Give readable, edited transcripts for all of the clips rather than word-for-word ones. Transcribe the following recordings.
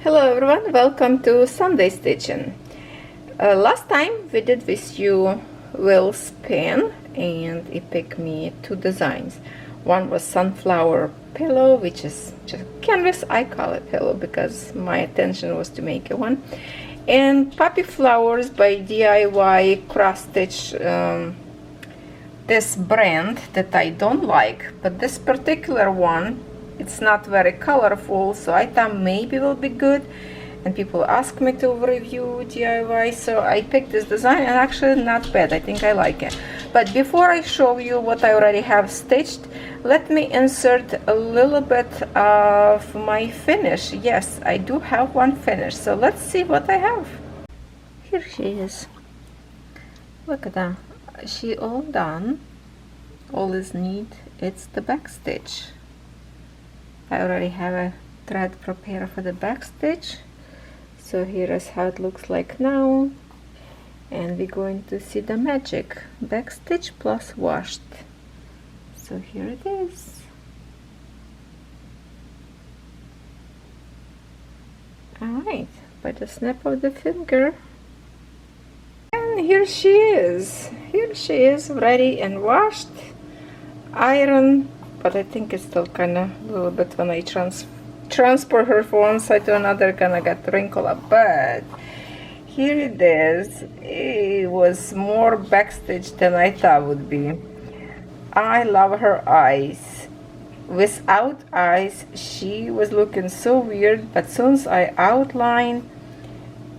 Hello everyone, welcome to Sunday Stitching. Last time we did this wheel spin and it picked me two designs. One was sunflower pillow, which is just canvas. I call it pillow because my intention was to make it one. And poppy flowers by DIY cross stitch. This brand that I don't like, but this particular one, it's not very colorful, so I thought maybe it will be good, and people ask me to review DIY, so I picked this design, and actually not bad. I think I like it. But before I show you what I already have stitched, let me insert a little bit of my finish. Yes, I do have one finish, so let's see what I have. Here she is. Look at that. She all done. All is neat. It's the back stitch. I already have a thread prepared for the back stitch, so here is how it looks like now, and we're going to see the magic back stitch plus washed. So here it is. Alright, by the snap of the finger, and here she is. Here she is, ready and washed, iron. But I think it's still kind of a little bit when I transport her from one side to another, gonna get wrinkled up. But here it is. It was more backstitch than I thought would be. I love her eyes. Without eyes, she was looking so weird, but soon as I outlined,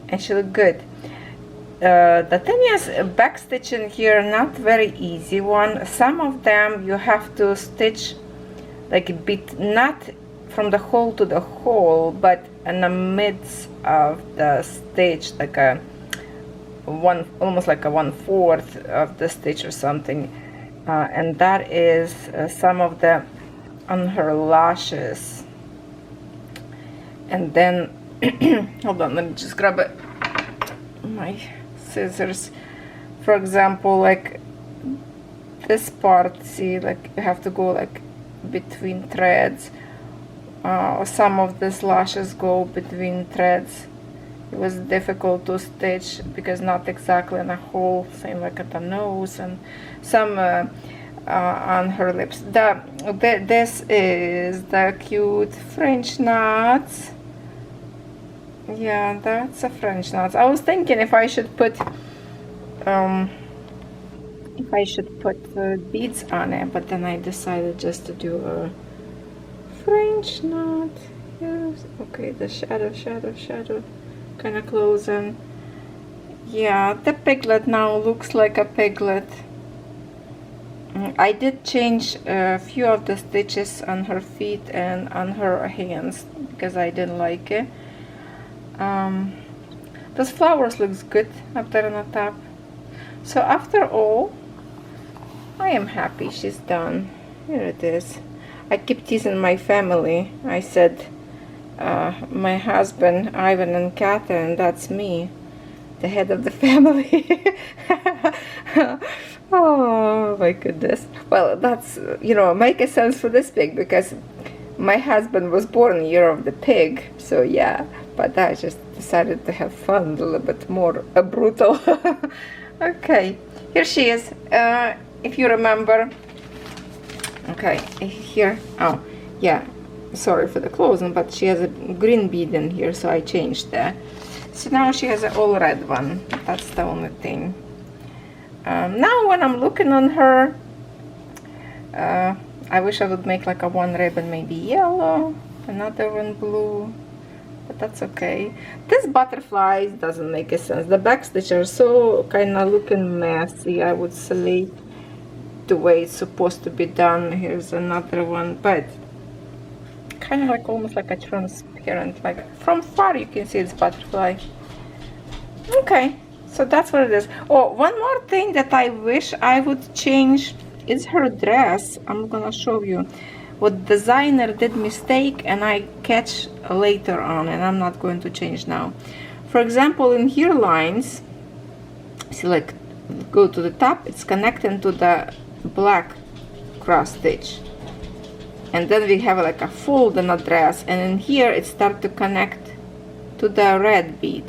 and she looked good. The thing is, backstitching here, not very easy one. Some of them you have to stitch like a bit, not from the hole to the hole, but in the midst of the stitch, like a almost like a 1/4 of the stitch or something. And that is some of the on her lashes. And then hold on, let me just grab it. My scissors. For example, like this part, see, like you have to go like between threads. Some of these lashes go between threads. It was difficult to stitch because not exactly in a hole, same like at the nose, and some on her lips. This is the cute French knots. Yeah, that's a French knot. I was thinking if I should put beads on it, but then I decided just to do a French knot. Yes. Okay, the shadow, kind of closing. Yeah, the piglet now looks like a piglet. I did change a few of the stitches on her feet and on her hands because I didn't like it. Those flowers looks good up there on the top. So after all, I am happy she's done. Here it is. I keep teasing my family. I said my husband, Ivan, and Catherine, that's me, the head of the family. Oh my goodness. Well, that's, make a sense for this pig because my husband was born year of the pig, so yeah. But I just decided to have fun, a little bit more brutal. Okay, here she is. If you remember, okay, here, oh yeah, sorry for the closing, but she has a green bead in here, so I changed that. So now she has an all red one. That's the only thing. Now when I'm looking on her, I wish I would make like a one ribbon, maybe yellow, another one blue, but that's okay. This butterflies doesn't make a sense. The backstitch are so kind of looking messy, I would say, the way it's supposed to be done. Here's another one, but kind of like almost like a transparent, like from far you can see it's butterfly. Okay, so that's what it is. Oh, one more thing that I wish I would change is her dress. I'm gonna show you what designer did mistake and I catch later on, and I'm not going to change now. For example, in here lines, see, like go to the top, it's connecting to the black cross stitch, and then we have like a fold in a dress, and in here it starts to connect to the red bead.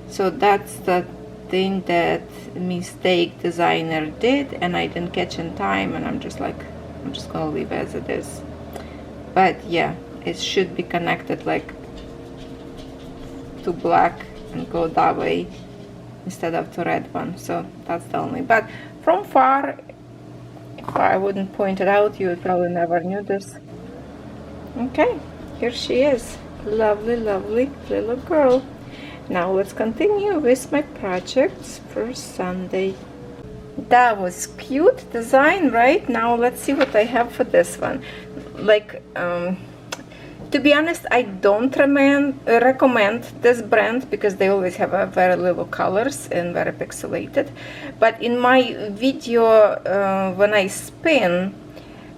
So that's the thing that mistake designer did, and I didn't catch in time, and I'm just like, I'm just gonna leave as it is. But yeah, it should be connected like to black and go that way instead of to red one. So that's the only, but from far, if I wouldn't point it out, you would probably never knew this. Okay, here she is. Lovely, lovely little girl. Now let's continue with my projects for Sunday. That was cute design, right? Now let's see what I have for this one. Like, to be honest, I don't recommend this brand because they always have a very little colors and very pixelated. But in my video, when I spin,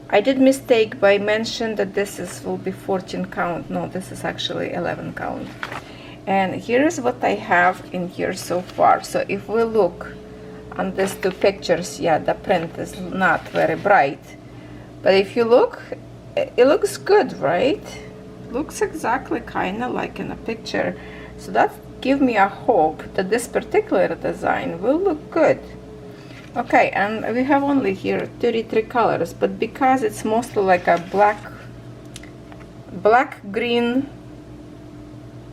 I did mistake by mention that this will be 14 count. No, this is actually 11 count. And here's what I have in here so far. So if we look on these two pictures, yeah, the print is not very bright. But if you look, it looks good, right? Looks exactly kind of like in a picture. So that gives me a hope that this particular design will look good. Okay, and we have only here 33 colors, but because it's mostly like a black, green,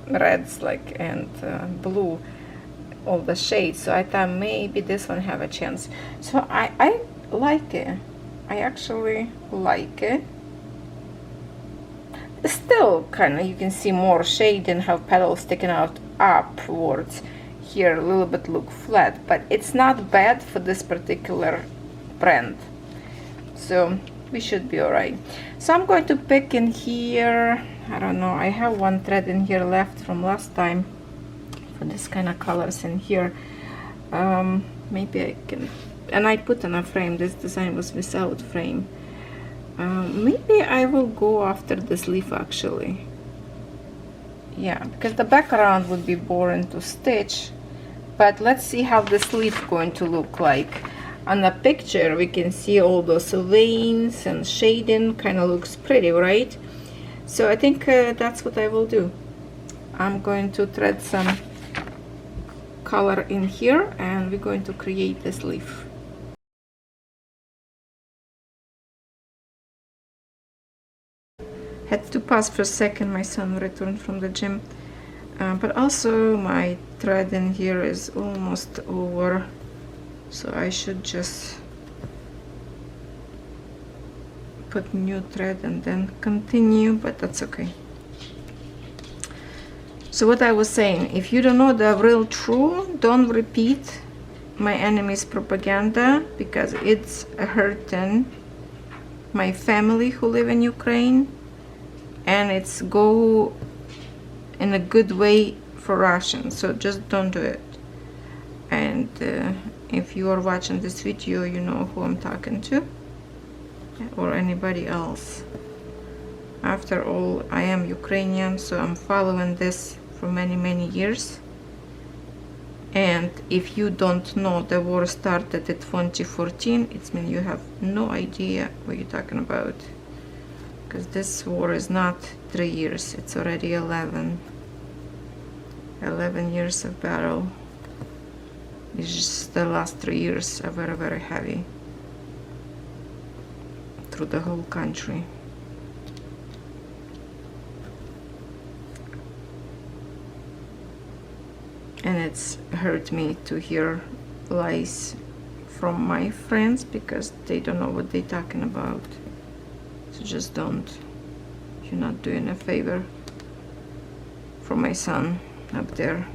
reds, like, and blue, all the shades. So I thought maybe this one have a chance. So I like it. I actually like it. Still, kind of, you can see more shade and have petals sticking out upwards. Here a little bit look flat, but it's not bad for this particular brand, so we should be all right. So I'm going to pick in here, I don't know, I have one thread in here left from last time for this kind of colors in here. Maybe I can, and I put in a frame. This design was without frame. Maybe I will go after this leaf actually. Yeah, because the background would be boring to stitch. But let's see how this leaf going to look like. On the picture we can see all those veins and shading, kind of looks pretty, right? So I think that's what I will do. I'm going to thread some color in here and we're going to create this leaf. Had to pause for a second, my son returned from the gym. But also my thread in here is almost over, so I should just put new thread and then continue, but that's okay. So what I was saying, if you don't know the real true, don't repeat my enemy's propaganda, because it's hurting my family who live in Ukraine, and it's go in a good way for Russians, so just don't do it. And if you are watching this video, you know who I'm talking to, or anybody else. After all, I am Ukrainian, so I'm following this for many years. And if you don't know, the war started in 2014, it means you have no idea what you're talking about, because this war is not 3 years, it's already 11 years of battle. It's just the last 3 years are very heavy through the whole country. And it's hurt me to hear lies from my friends, because they don't know what they're talking about. So just don't. You're not doing a favor for my son up there.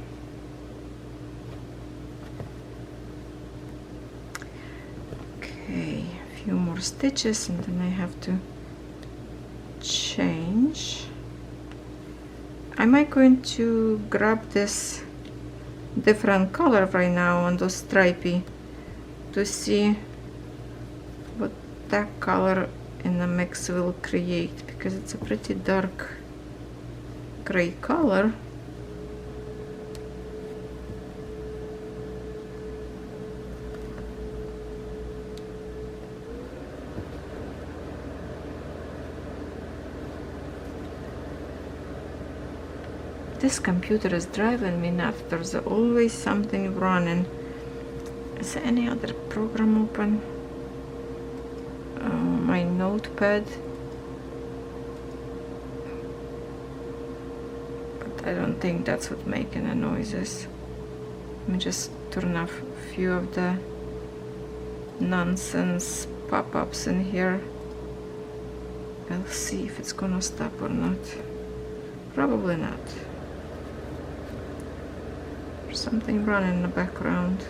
Okay, a few more stitches and then I have to change. Am I going to grab this different color right now on those stripy to see what that color in the mix will create, because it's a pretty dark gray color. this computer is driving me nuts. There's always something running. Is there any other program open? My notepad. But I don't think that's what's making the noises. Let me just turn off a few of the nonsense pop-ups in here. I'll see if it's gonna stop or not. Probably not. There's something running in the background.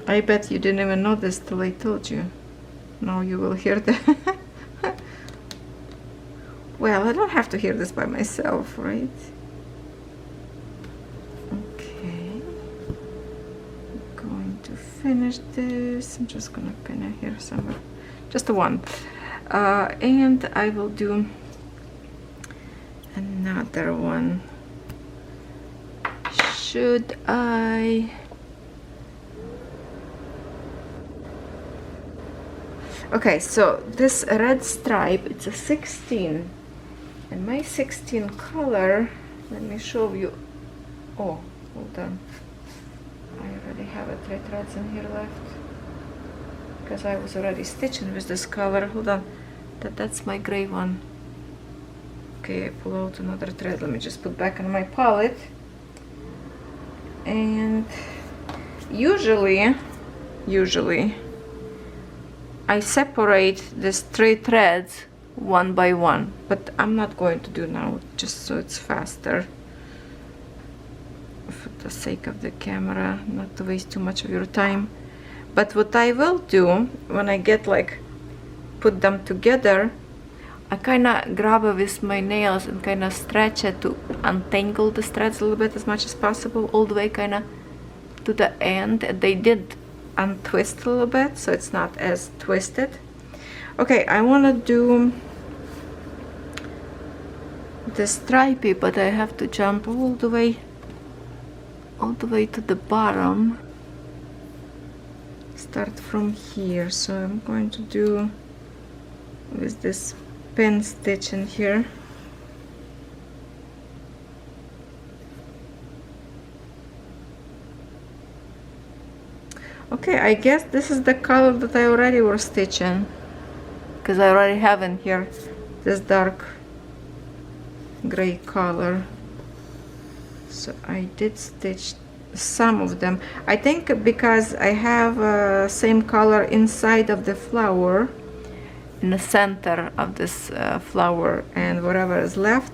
I bet you didn't even notice till I told you. Now you will hear the well, I don't have to hear this by myself, right? Okay. I'm going to finish this. I'm just gonna pin it here somewhere. Just the one. And I will do another one. Should I? Okay, so this red stripe, it's a 16. And my 16 color, let me show you. Oh, hold on. I already have 3 threads in here left. Because I was already stitching with this color. Hold on. That's my gray one. Okay, I pull out another thread. Let me just put back on my palette. And usually I separate these 3 threads one by one, but I'm not going to do now, just so it's faster for the sake of the camera, not to waste too much of your time. But what I will do when I get like put them together, I kind of grab it with my nails and kind of stretch it to untangle the threads a little bit as much as possible, all the way kind of to the end. They did untwist a little bit, so it's not as twisted. Okay, I want to do the stripey, but I have to jump all the way to the bottom. Start from here, so I'm going to do with this pin stitch in here. Okay, I guess this is the color that I already was stitching, because I already have in here this dark gray color. So I did stitch some of them. I think because I have same color inside of the flower, in the center of this flower, and whatever is left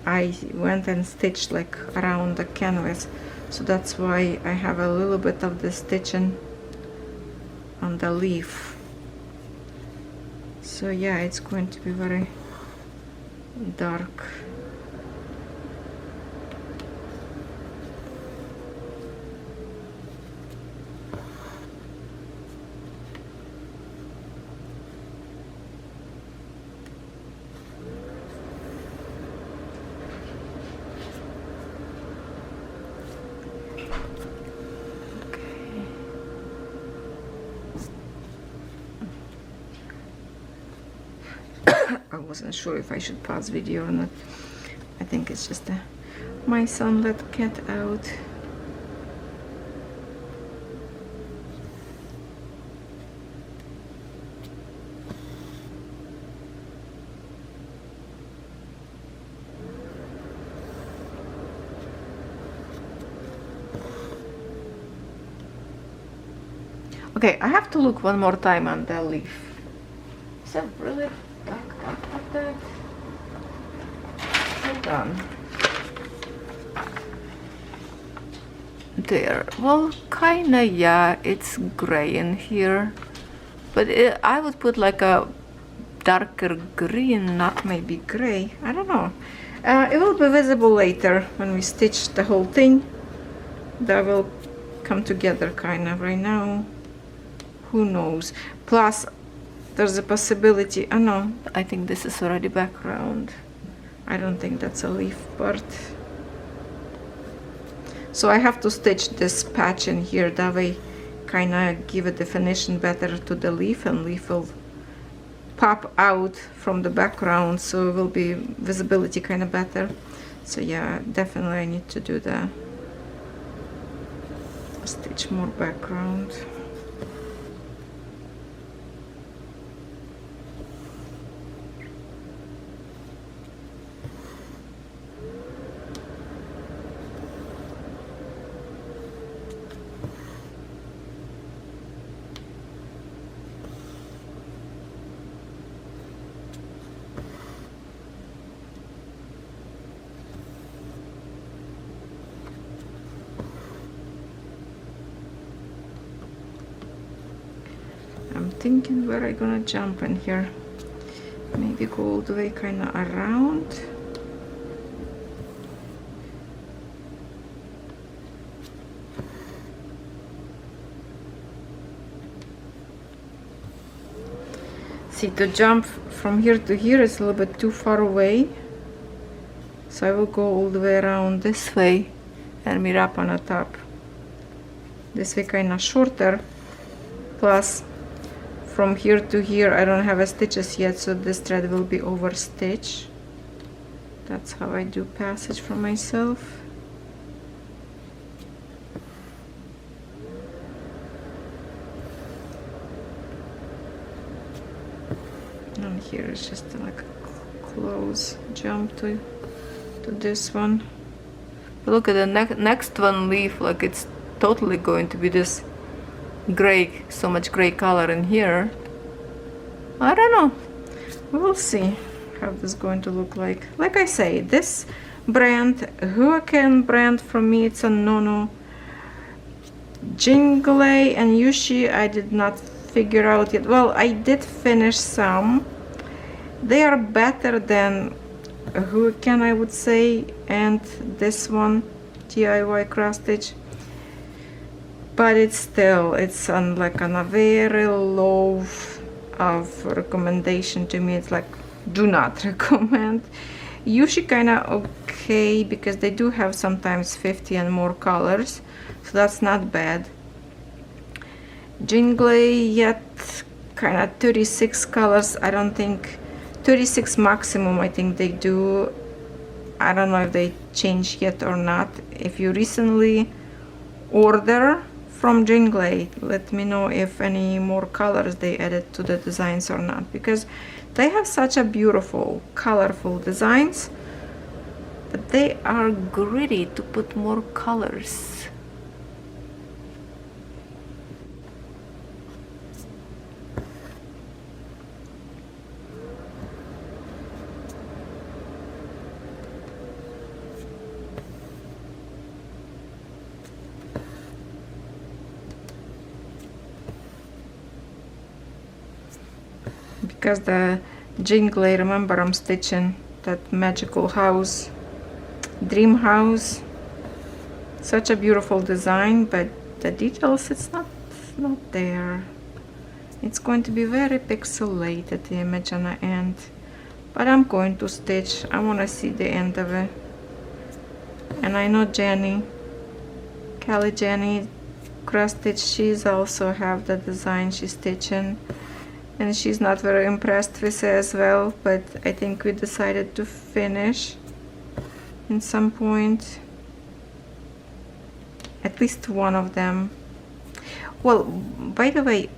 I went and stitched like around the canvas. So that's why I have a little bit of the stitching on the leaf. So yeah, it's going to be very dark. I wasn't sure if I should pause video or not. I think it's just my son let cat out. Okay, I have to look one more time on the leaf. Is that really dark like that? Hold on. There. Well, kinda, yeah, it's gray in here. But I would put like a darker green, not maybe gray. I don't know. It will be visible later when we stitch the whole thing. That will come together kind of. Right now, who knows? Plus, there's a possibility. Oh no, I think this is already background. I don't think that's a leaf part. So I have to stitch this patch in here. That way, kind of give a definition better to the leaf, and leaf will pop out from the background, so it will be visibility kind of better. So yeah, definitely I need to do the stitch more background. I'm thinking where I gonna jump in here. Maybe go all the way kind of around. See, to jump from here to here is a little bit too far away. So I will go all the way around this way and meet up on the top. This way kind of shorter. Plus, from here to here I don't have a stitches yet, so this thread will be over stitch. That's how I do passage for myself. And here is just like a close jump to this one. But look at the next one leaf, like it's totally going to be this gray, so much gray color in here. I don't know, we'll see how this is going to look like. Like I say, this brand, Hurricane brand, from me it's a no-no. Jinglei and Yushi I did not figure out yet. Well, I did finish some. They are better than Hurricane, I would say, and this one, DIY Cross Stitch. But it's on like on a very low of recommendation to me. It's like do not recommend. Yushi kind of okay, because they do have sometimes 50 and more colors, so that's not bad. Jinglei yet kind of 36 colors. I don't think 36 maximum. I think they do. I don't know if they changed yet or not. If you recently order from Jinglei, let me know if any more colors they added to the designs or not, because they have such a beautiful colorful designs, but they are greedy to put more colors. Because the Jinglei, remember I'm stitching that magical house, dream house. Such a beautiful design, but the details, it's not there. It's going to be very pixelated, the image on the end. But I'm going to stitch. I want to see the end of it. And I know Jenny, Kelly Jenny Cross Stitch, she's also have the design she's stitching. And she's not very impressed with it as well, but I think we decided to finish in some point. At least one of them. Well, by the way,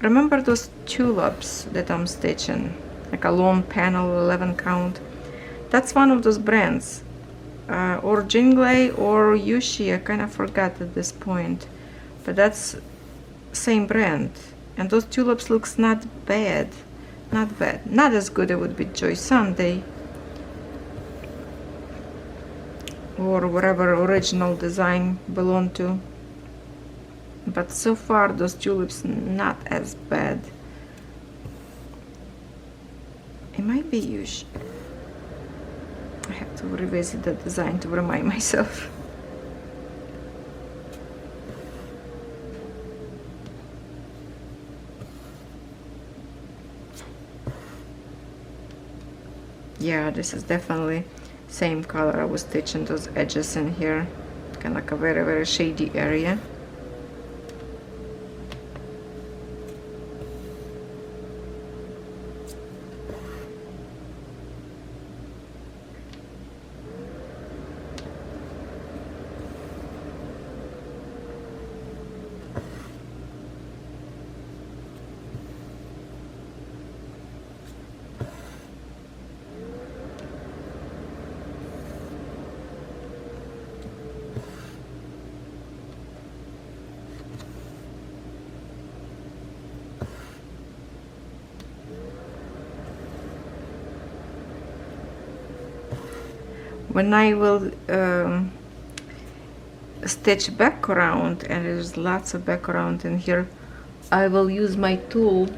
remember those tulips that I'm stitching? Like a long panel, 11 count. That's one of those brands. Or Jinglei or Yushi, I kind of forgot at this point. But that's same brand. And those tulips looks not bad. Not bad. Not as good it would be Joy Sunday. Or whatever original design belonged to. But so far those tulips not as bad. It might be Yushi. I have to revisit the design to remind myself. Yeah, this is definitely same color. I was stitching those edges in here, kind of like a very, very shady area. when I will stitch background, and there's lots of background in here, I will use my tool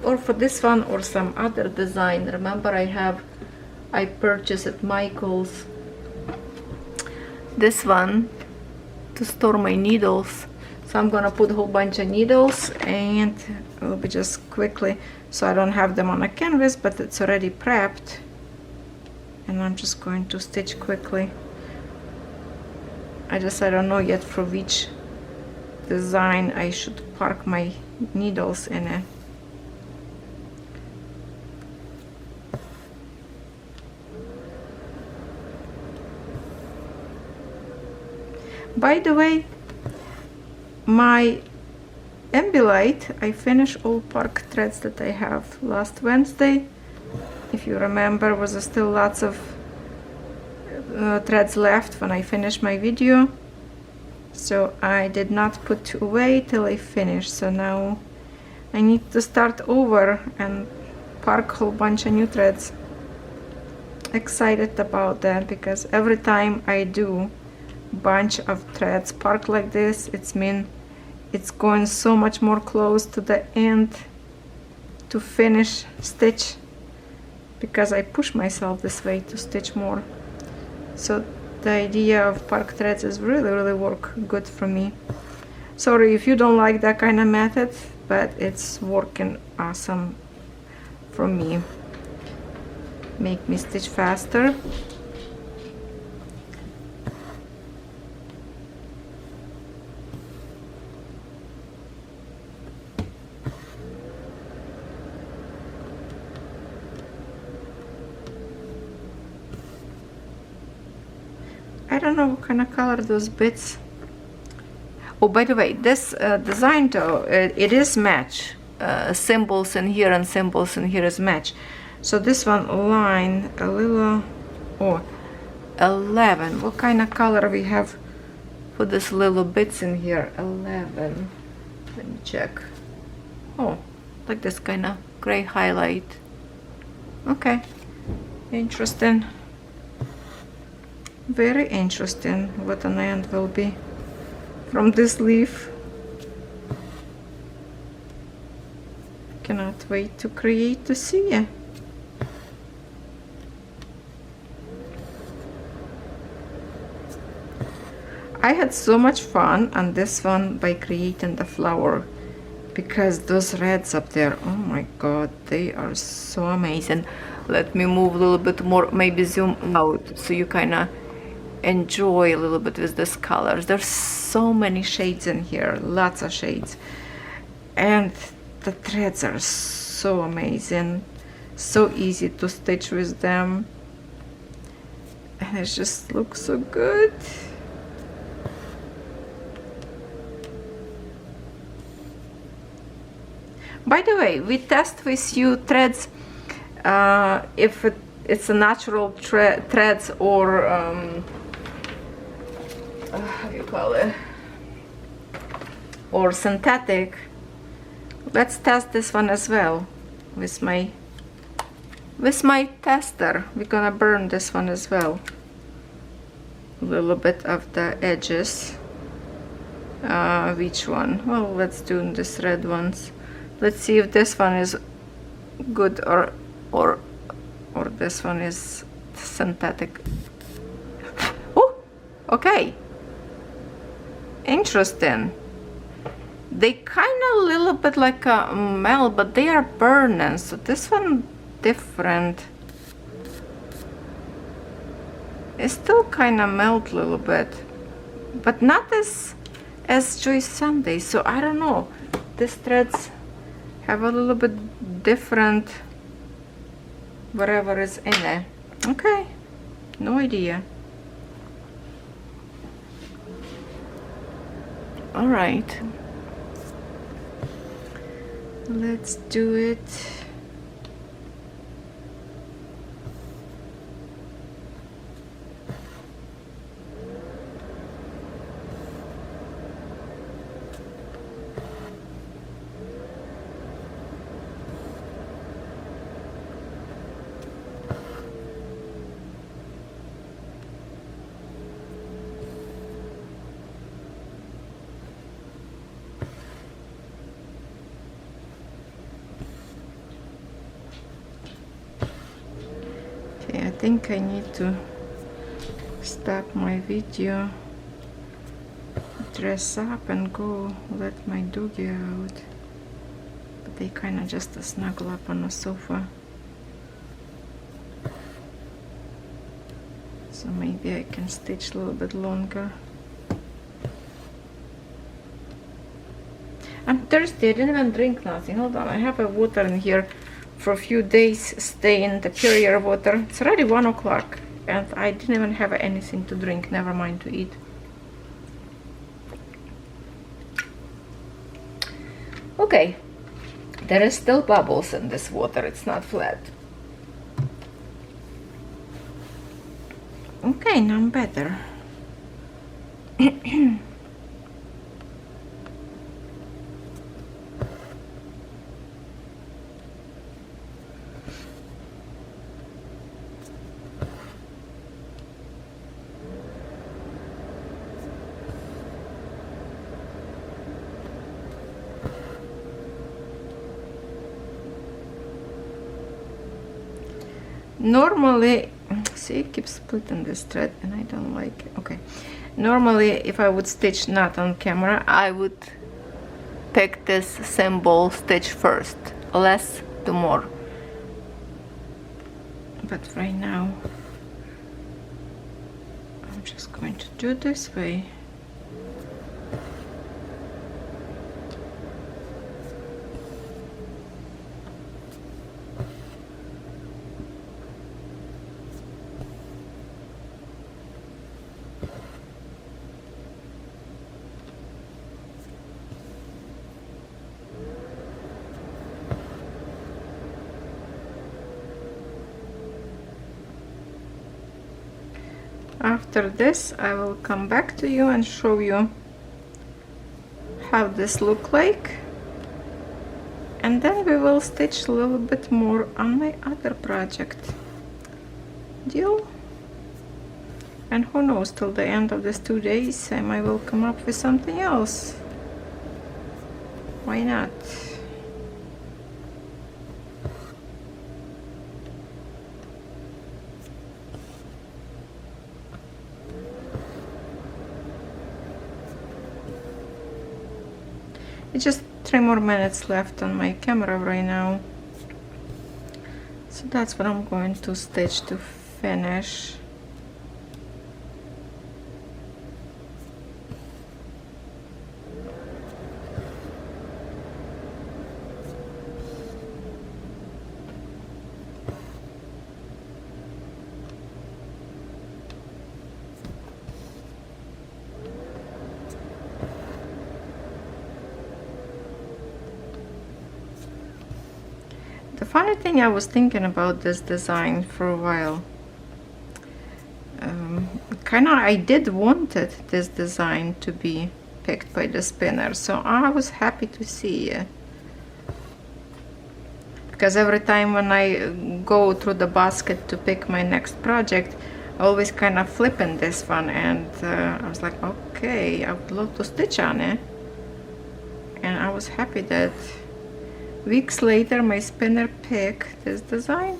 or for this one or some other design. Remember, I purchased at Michael's this one to store my needles, so I'm gonna put a whole bunch of needles, and it will be just quickly, so I don't have them on a canvas, but it's already prepped, and I'm just going to stitch quickly. I don't know yet for which design I should park my needles in it. By the way, my Ambilight, I finished all park threads that I have last Wednesday. If you remember, was still lots of threads left when I finished my video, so I did not put away till I finished. So now I need to start over and park a whole bunch of new threads. Excited about that, because every time I do bunch of threads park like this, it's mean it's going so much more close to the end to finish stitch, because I push myself this way to stitch more. So the idea of park threads is really work good for me. Sorry if you don't like that kind of method, but it's working awesome for me. Make me stitch faster. I don't know what kind of color those bits. Oh, by the way, this design though, it is match. Symbols in here and symbols in here is match. So this one line a little, 11. What kind of color we have for this little bits in here? 11. Let me check. Oh, like this kind of gray highlight. Okay, interesting. Very interesting what an end will be from this leaf. Cannot wait to create to see it. I had so much fun on this one by creating the flower, because those reds up there, oh my god, they are so amazing. Let me move a little bit more, maybe zoom out so you kind of enjoy a little bit with these colors. There's so many shades in here, lots of shades, and the threads are so amazing, so easy to stitch with them, and it just looks so good. By the way, we test with you threads, if it's a natural threads or how do you call it, or synthetic. Let's test this one as well with my tester. We're gonna burn this one as well, a little bit of the edges. Which one? Well, let's do this red ones. Let's see if this one is good or this one is synthetic. Oh, okay. Interesting. They kind of a little bit like a melt, but they are burning. So this one different. It still kind of melt a little bit, but not as Joyce Sunday. So I don't know. These threads have a little bit different whatever is in it. Okay, no idea. All right, let's do it. think I need to stop my video, dress up and go let my doggy out. But they kind of just snuggle up on the sofa. So maybe I can stitch a little bit longer. I'm thirsty, I didn't even drink nothing. Hold on, I have a water in here for a few days, stay in the Perrier water. It's already 1 o'clock and I didn't even have anything to drink, never mind to eat. Okay, there is still bubbles in this water, it's not flat. Okay, now I'm better. Normally, see, it keeps splitting this thread and I don't like it. Okay, normally if I would stitch not on camera, I would pick this symbol stitch first, less to more. But right now, I'm just going to do it this way. After this, I will come back to you and show you how this look like, and then we will stitch a little bit more on my other project. Deal? And who knows, till the end of these 2 days I might will come up with something else. Why not? It's just 3 more minutes left on my camera right now, so that's what I'm going to stitch to finish. The funny thing, I was thinking about this design for a while. I did wanted this design to be picked by the spinner, so I was happy to see it. Because every time when I go through the basket to pick my next project, I always kind of flip in this one, and I was like, okay, I would love to stitch on it. And I was happy that weeks later my spinner picked this design.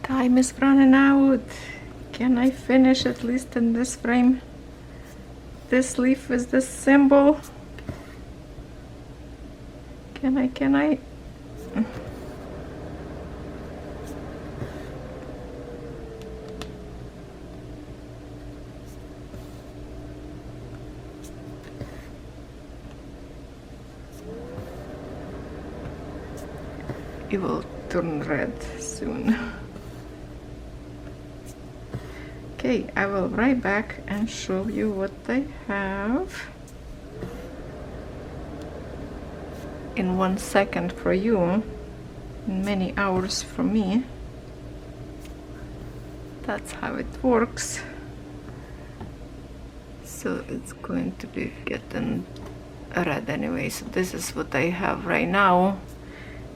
Time is running out. Can I finish at least in this frame? This leaf with this symbol? Can I? It will turn red soon. Okay, I will right back and show you what I have in 1 second for you, in many hours for me. That's how it works. So so it's going to be getting red anyway. So this is what I have right now,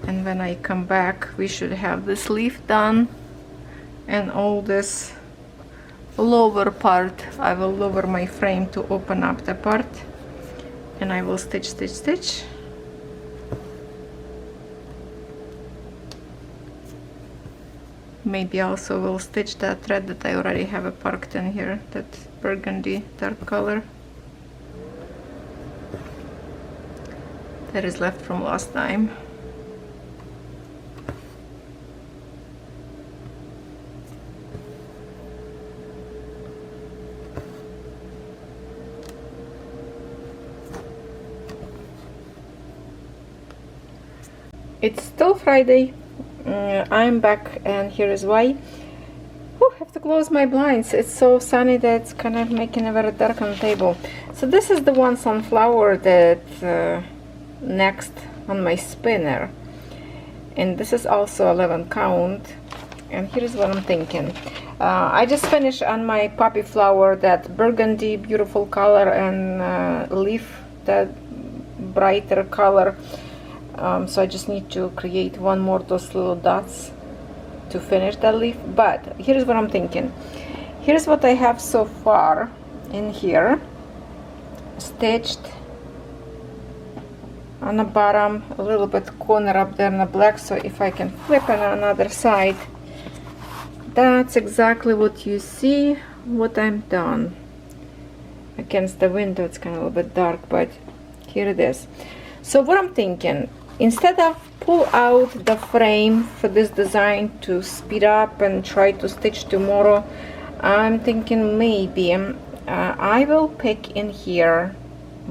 and when I come back we should have this leaf done, and all this lower part I will lower my frame to open up the part, and I will stitch. Maybe also will stitch that thread that I already have parked in here, that burgundy dark color that is left from last time. It's still Friday. I'm back, and here is why. I have to close my blinds. It's so sunny that it's kind of making it very dark on the table. So this is the one sunflower that next on my spinner, and this is also 11 count. And here's what I'm thinking. I just finished on my poppy flower, that burgundy beautiful color, and leaf, that brighter color. So I just need to create one more of those little dots to finish that leaf. But here's what I'm thinking. Here's what I have so far in here, stitched on the bottom, a little bit corner up there in the black. So if I can flip it on another side, that's exactly what you see, what I'm done. Against the window it's kind of a little bit dark, but here it is. So what I'm thinking, instead of pull out the frame for this design to speed up and try to stitch tomorrow, I'm thinking maybe I will pick in here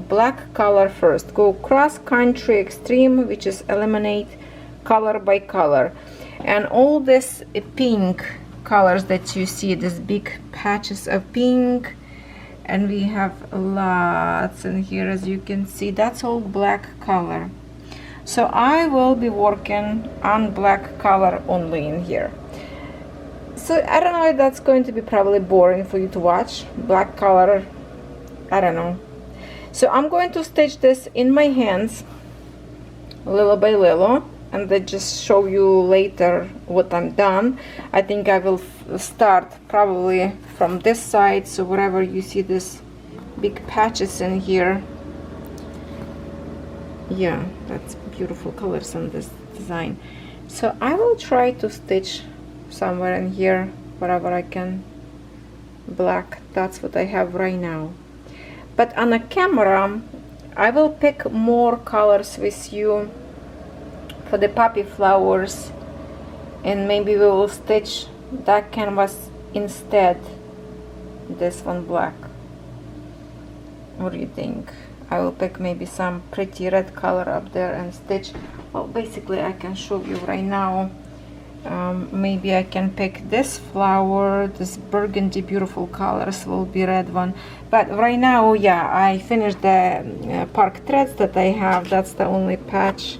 black color first, go cross country extreme, which is eliminate color by color, and all this pink colors that you see, these big patches of pink, and we have lots in here, as you can see, that's all black color. So I will be working on black color only in here. So I don't know if that's going to be probably boring for you to watch, black color, I don't know. So I'm going to stitch this in my hands little by little, and then just show you later what I'm done. I think I will start probably from this side, so wherever you see this big patches in here, yeah, that's beautiful colors on this design. So I will try to stitch somewhere in here wherever I can black. That's what I have right now, but on a camera I will pick more colors with you for the poppy flowers, and maybe we will stitch that canvas instead, this one black. What do you think? I will pick maybe some pretty red color up there and stitch. Well, basically I can show you right now. Maybe I can pick this flower, this burgundy beautiful colors will be red one, but right now, yeah, I finished the park threads that I have. That's the only patch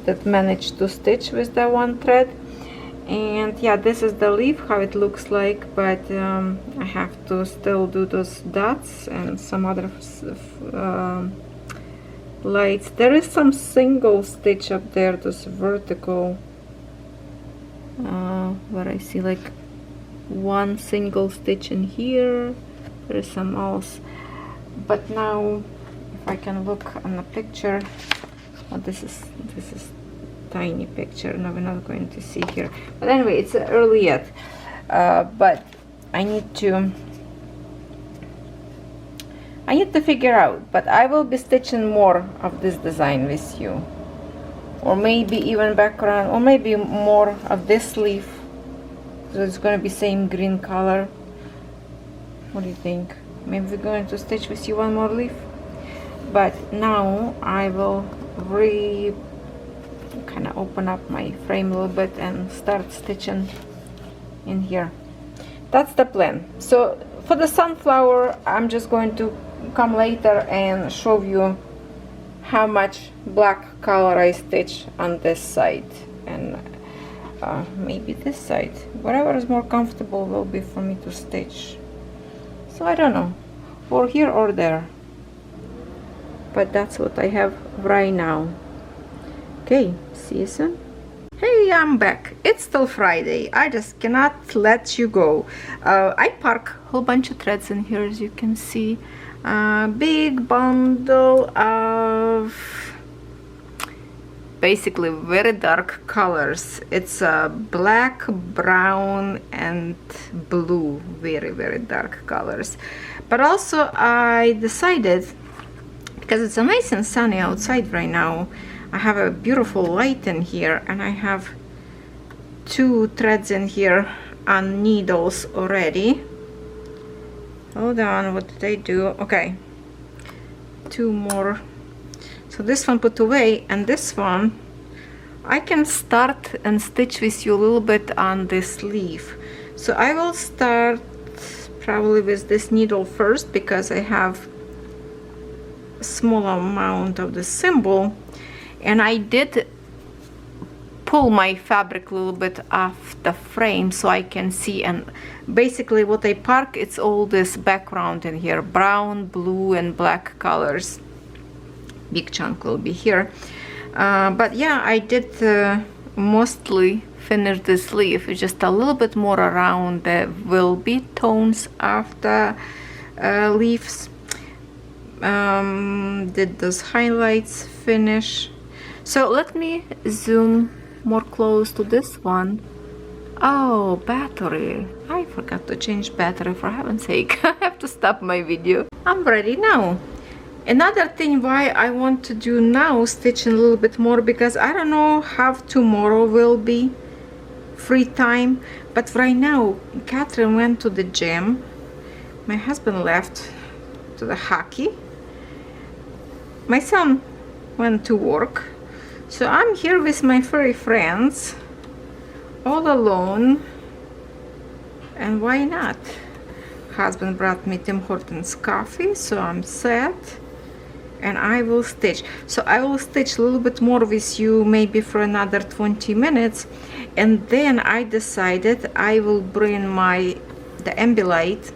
that managed to stitch with that one thread. And yeah, this is the leaf, how it looks like, but I have to still do those dots and some other lights. There is some single stitch up there, those vertical, where I see like one single stitch in here. There is some else, but now if I can look on the picture, oh, this is tiny picture. No, we're not going to see here, but anyway, it's early yet, but I need to figure out. But I will be stitching more of this design with you, or maybe even background, or maybe more of this leaf, so it's going to be same green color. What do you think? Maybe we're going to stitch with you one more leaf. But now I will kind of open up my frame a little bit and start stitching in here. That's the plan. So for the sunflower, I'm just going to come later and show you how much black color I stitch on this side, and maybe this side, whatever is more comfortable will be for me to stitch. So I don't know, or here or there, but that's what I have right now. Okay, see you soon. Hey, I'm back. It's still Friday. I just cannot let you go. I park a whole bunch of threads in here, as you can see. Big bundle of basically very dark colors. It's black, brown, and blue. Very, very dark colors. But also I decided, because it's a nice and sunny outside right now, I have a beautiful light in here, and I have 2 threads in here on needles already. Hold on, what did I do? Okay, 2 more. So this one put away, and this one I can start and stitch with you a little bit on this leaf. So I will start probably with this needle first, because I have a small amount of the symbol. And I did pull my fabric a little bit off the frame so I can see, and basically what I park, it's all this background in here, brown, blue, and black colors. Big chunk will be here, but yeah, I did mostly finish this leaf. It's just a little bit more around the will be tones of the leaves. Did those highlights finish. So let me zoom more close to this one. Oh, battery. I forgot to change battery, for heaven's sake. I have to stop my video. I'm ready now. Another thing why I want to do now, stitching a little bit more, because I don't know how tomorrow will be free time. But right now, Catherine went to the gym. My husband left to the hockey. My son went to work. So I'm here with my furry friends, all alone, and why not? Husband brought me Tim Hortons coffee, so I'm set, and I will stitch. So I will stitch a little bit more with you, maybe for another 20 minutes, and then I decided I will bring the Ambilight.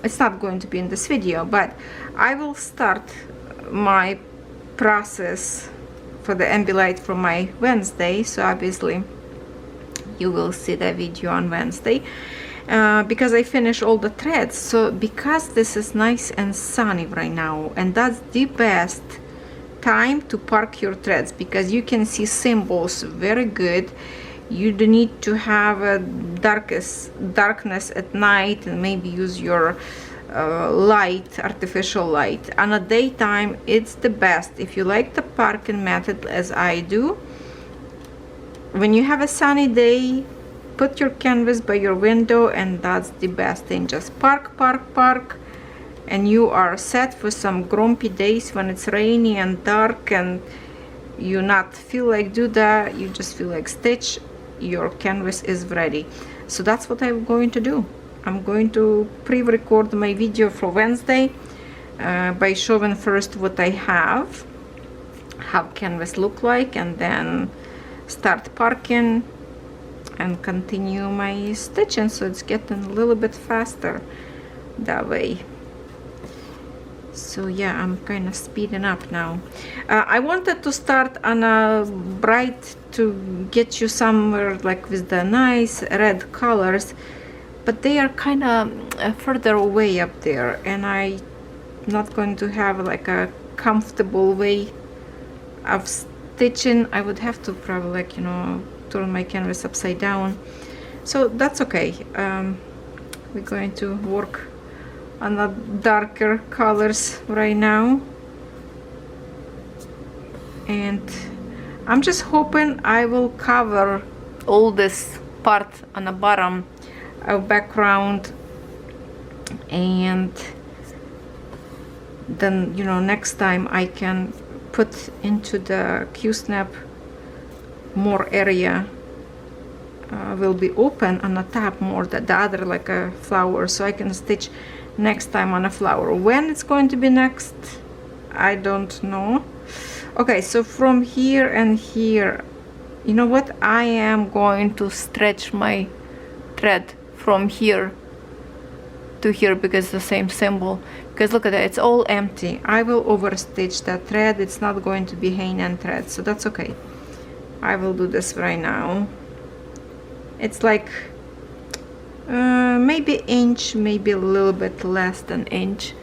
It's not going to be in this video, but I will start my process for the Ambilight for my Wednesday. So obviously you will see the video on Wednesday, because I finish all the threads. So because this is nice and sunny right now, and that's the best time to park your threads, because you can see symbols very good. You don't need to have a darkness at night, and maybe use your light, artificial light. On a daytime, it's the best. If you like the parking method as I do, when you have a sunny day, put your canvas by your window, and that's the best thing. Just park, and you are set for some grumpy days when it's rainy and dark, and you not feel like do that, you just feel like stitch. Your canvas is ready. So that's what I'm going to do. I'm going to pre-record my video for Wednesday by showing first what I have, how canvas look like, and then start parking and continue my stitching, so it's getting a little bit faster that way. So yeah, I'm kind of speeding up now. I wanted to start on a bright to get you somewhere like with the nice red colors, but they are kind of further away up there, and I'm not going to have like a comfortable way of stitching. I would have to probably, like, you know, turn my canvas upside down. So that's okay. We're going to work on the darker colors right now, and I'm just hoping I will cover all this part on the bottom of background, and then, you know, next time I can put into the Q-snap more area will be open on the top more, the other like a flower, so I can stitch next time on a flower. When it's going to be next, I don't know. Okay, so from here and here, you know what, I am going to stretch my thread from here to here because it's the same symbol. Because look at that, it's all empty. I will overstitch that thread. It's not going to be Hainan thread, so that's okay. I will do this right now. It's like maybe inch, maybe a little bit less than inch,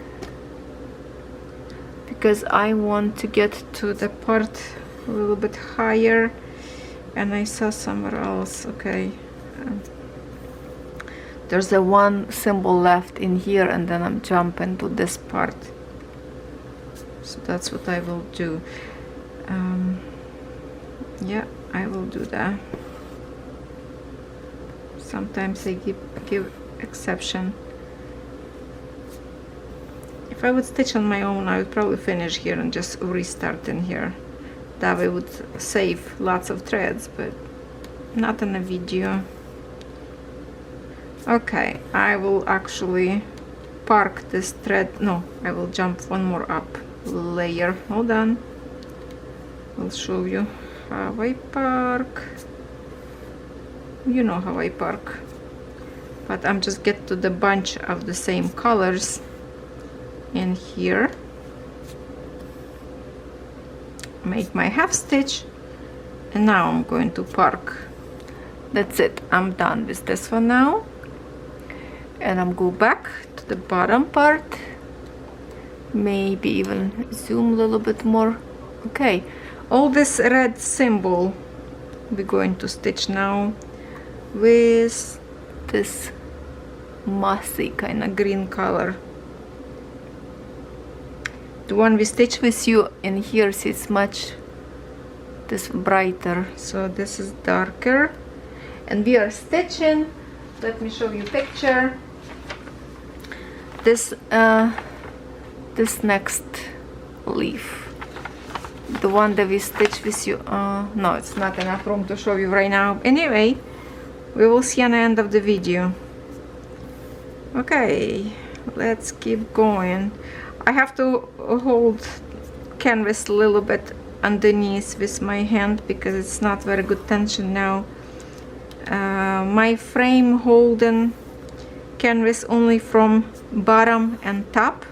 because I want to get to the part a little bit higher, and I saw somewhere else. Okay, there's a one symbol left in here, and then I'm jumping to this part, so that's what I will do. Yeah, I will do that. Sometimes I give exception. If I would stitch on my own, I would probably finish here and just restart in here. That way would save lots of threads, but not in a video. Okay, I will actually park this thread. No, I will jump one more up layer. Hold on. I'll show you how I park. You know how I park. But I'm just get to the bunch of the same colors in here. Make my half stitch, and now I'm going to park. That's it. I'm done with this one now. And I'm go back to the bottom part. Maybe even zoom a little bit more. Okay, all this red symbol we're going to stitch now with this mossy kind of green color. The one we stitch with you in here, see, it's much this brighter, so this is darker, and we are stitching. Let me show you a picture. This this next leaf, the one that we stitch with you. No, it's not enough room to show you right now. Anyway, we will see on the end of the video. Okay, let's keep going. I have to hold canvas a little bit underneath with my hand because it's not very good tension now. My frame holding canvas only from bottom and top.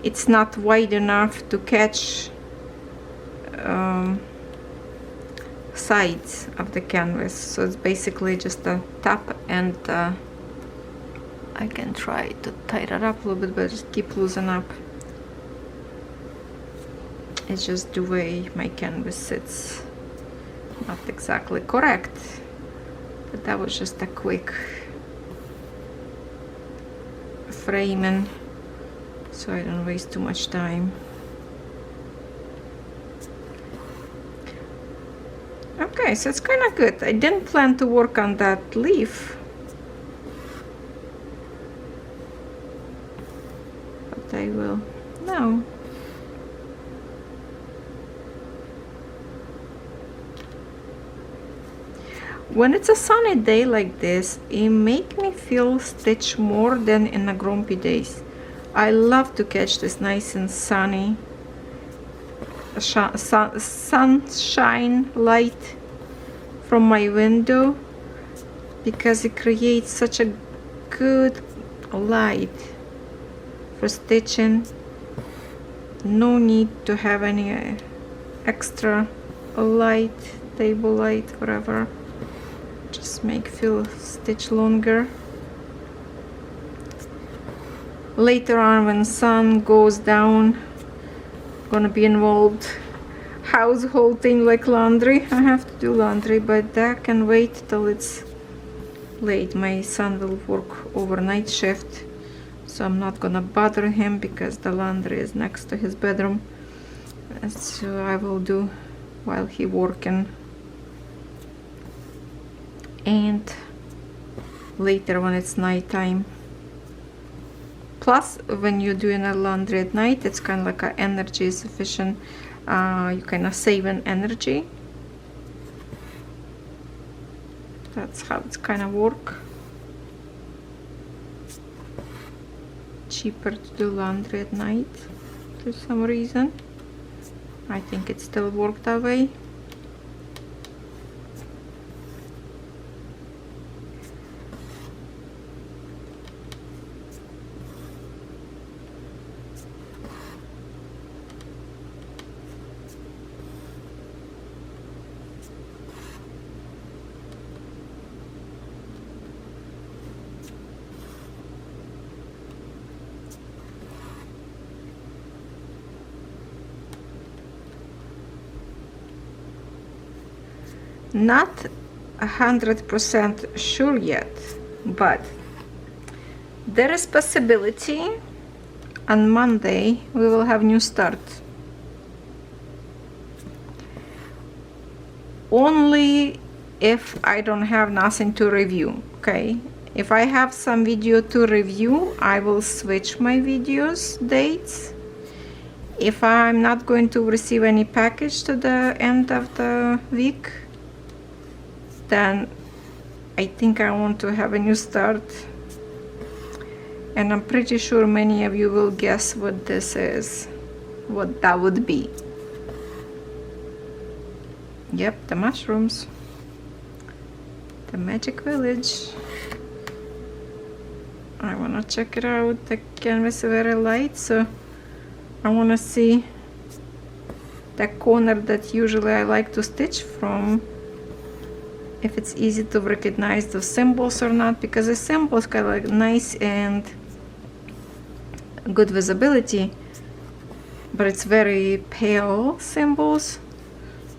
It's not wide enough to catch sides of the canvas, so it's basically just the top, and I can try to tighten it up a little bit, but just keep loosening up. It's just the way my canvas sits, not exactly correct, but that was just a quick framing so I don't waste too much time. Okay, so it's kind of good. I didn't plan to work on that leaf, but I will now. When it's a sunny day like this, it makes me feel stitch more than in the grumpy days. I love to catch this nice and sunny sunshine light from my window, because it creates such a good light for stitching. No need to have any extra light, table light, whatever. Just make feel stitch longer. Later on, when sun goes down, gonna be involved household thing like laundry. I have to do laundry, but that can wait till it's late. My son will work overnight shift, so I'm not gonna bother him because the laundry is next to his bedroom, so I will do while he working. And later when it's night time. Plus, when you're doing a laundry at night, it's kind of like a energy sufficient. You kind of saving energy. That's how it's kind of work. Cheaper to do laundry at night for some reason. I think it still works that way. Not 100% sure yet, but there is possibility on Monday we will have new start. Only if I don't have nothing to review, okay? If I have some video to review, I will switch my videos dates. If I'm not going to receive any package to the end of the week, then I think I want to have a new start. And I'm pretty sure many of you will guess what this is, what that would be. Yep, the mushrooms. The Magic Village. I wanna check it out. The canvas is very light, so I wanna see the corner that usually I like to stitch from, if it's easy to recognize the symbols or not, because the symbols got like nice and good visibility, but it's very pale symbols,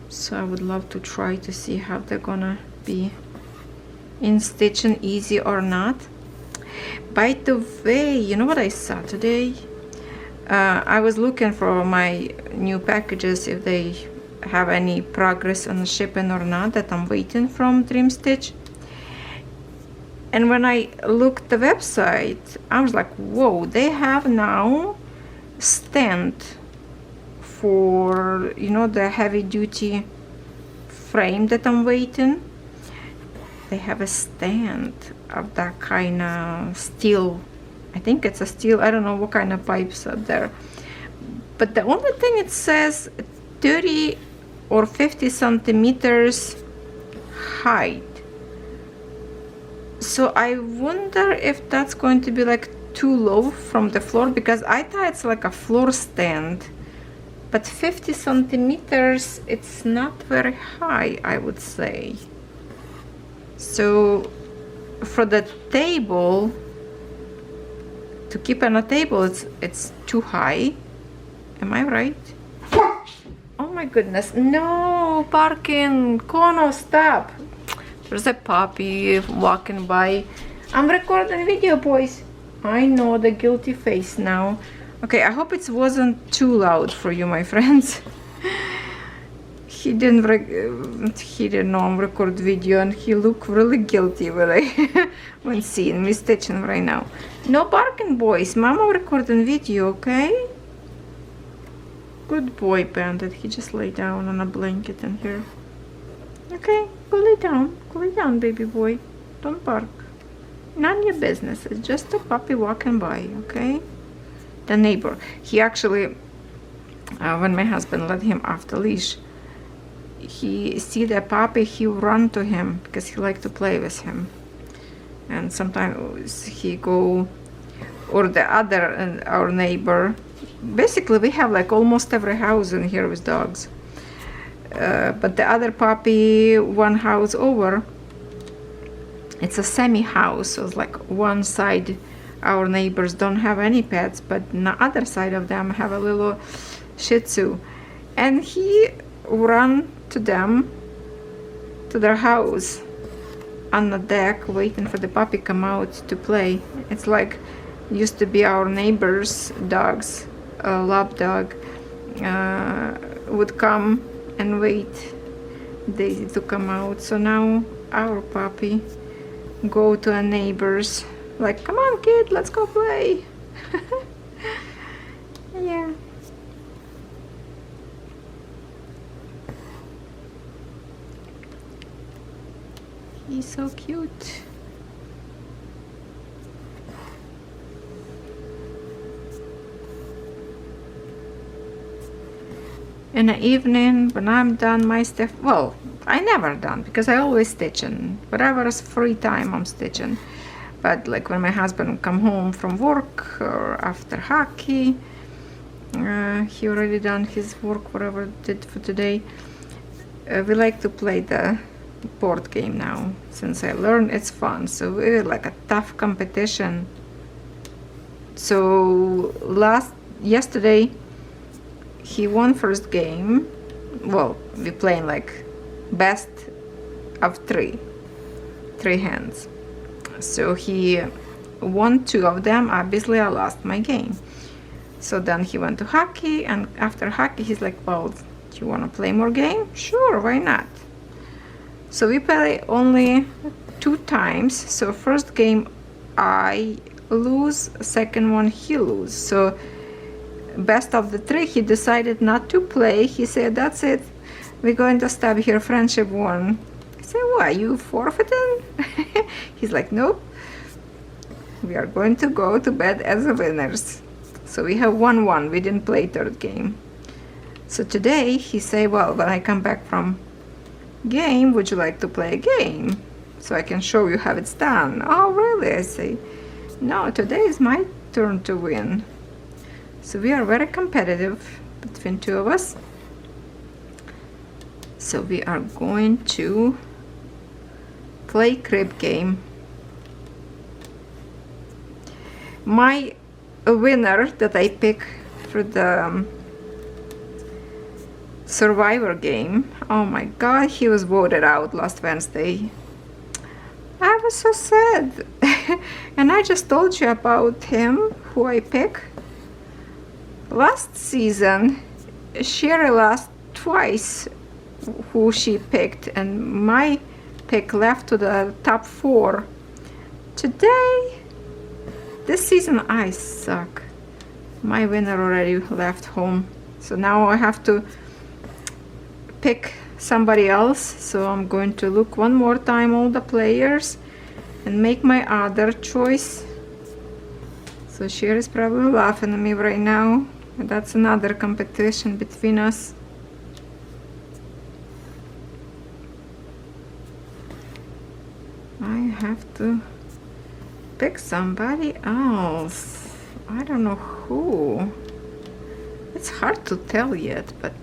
so I would love to try to see how they're gonna be in stitching, easy or not. By the way, you know what I saw today? I was looking for my new packages, if they have any progress on the shipping or not, that I'm waiting from Dream Stitch. And when I looked the website, I was like, whoa, they have now stand for, you know, the heavy duty frame that I'm waiting. They have a stand of that kind of steel. I think it's a steel, I don't know what kind of pipes are there. But the only thing it says 30 or 50 centimeters height. So I wonder if that's going to be like too low from the floor, because I thought it's like a floor stand. But 50 centimeters, it's not very high, I would say. So for the table, to keep on a table, it's too high. Am I right? Oh my goodness, no, barking, Kono, stop. There's a puppy walking by. I'm recording video, boys. I know, the guilty face now. Okay, I hope it wasn't too loud for you, my friends. He didn't know I'm record video, and he looked really guilty when seeing me stitching right now. No barking, boys. Mama recording video, okay? Good boy, Bandit. He just lay down on a blanket in here. Okay, go lay down. Go lay down, baby boy. Don't bark. None of your business. It's just a puppy walking by, okay? The neighbor. He actually, when my husband let him off the leash, he see the puppy, he run to him because he like to play with him. And sometimes he go, or the other, our neighbor. Basically, we have like almost every house in here with dogs. But the other puppy, one house over, it's a semi-house, so it's like one side our neighbors don't have any pets, but on the other side of them have a little Shih Tzu. And he ran to them, to their house, on the deck, waiting for the puppy come out to play. It's like, used to be our neighbors' dogs, a lap dog, would come and wait Daisy to come out. So now our puppy go to a neighbor's, like, come on kid, let's go play. Yeah. He's so cute. In the evening, when I'm done my stuff, well, I never done because I always stitching. Whatever is free time, I'm stitching. But like when my husband come home from work or after hockey, he already done his work, whatever did for today. We like to play the board game now. Since I learned, it's fun. So we're like a tough competition. So yesterday, he won first game. Well, we playing like best of three hands. So he won 2 of them. Obviously I lost my game. So then he went to hockey, and after hockey he's like, well, do you want to play more game? Sure, why not? So we play only 2 times. So first game I lose, second one he lose. So best of the 3, he decided not to play. He said, that's it, we're going to stop here, friendship won. I said, what, you forfeiting? He's like, nope, we are going to go to bed as the winners. So we have 1-1. We didn't play 3rd game. So today he say, well, when I come back from game, would you like to play a game so I can show you how it's done? Oh really? I say, no, today is my turn to win. So we are very competitive between 2 of us. So we are going to play crib game. My winner that I pick for the Survivor game, oh my god, he was voted out last Wednesday. I was so sad. And I just told you about him, who I pick. Last season Sherry lost twice who she picked, and my pick left to the top 4. Today, this season I suck. My winner already left home, so now I have to pick somebody else. So I'm going to look one more time all the players and make my other choice. So Sherry's probably laughing at me right now. That's another competition between us. I have to pick somebody else. I don't know who. It's hard to tell yet, but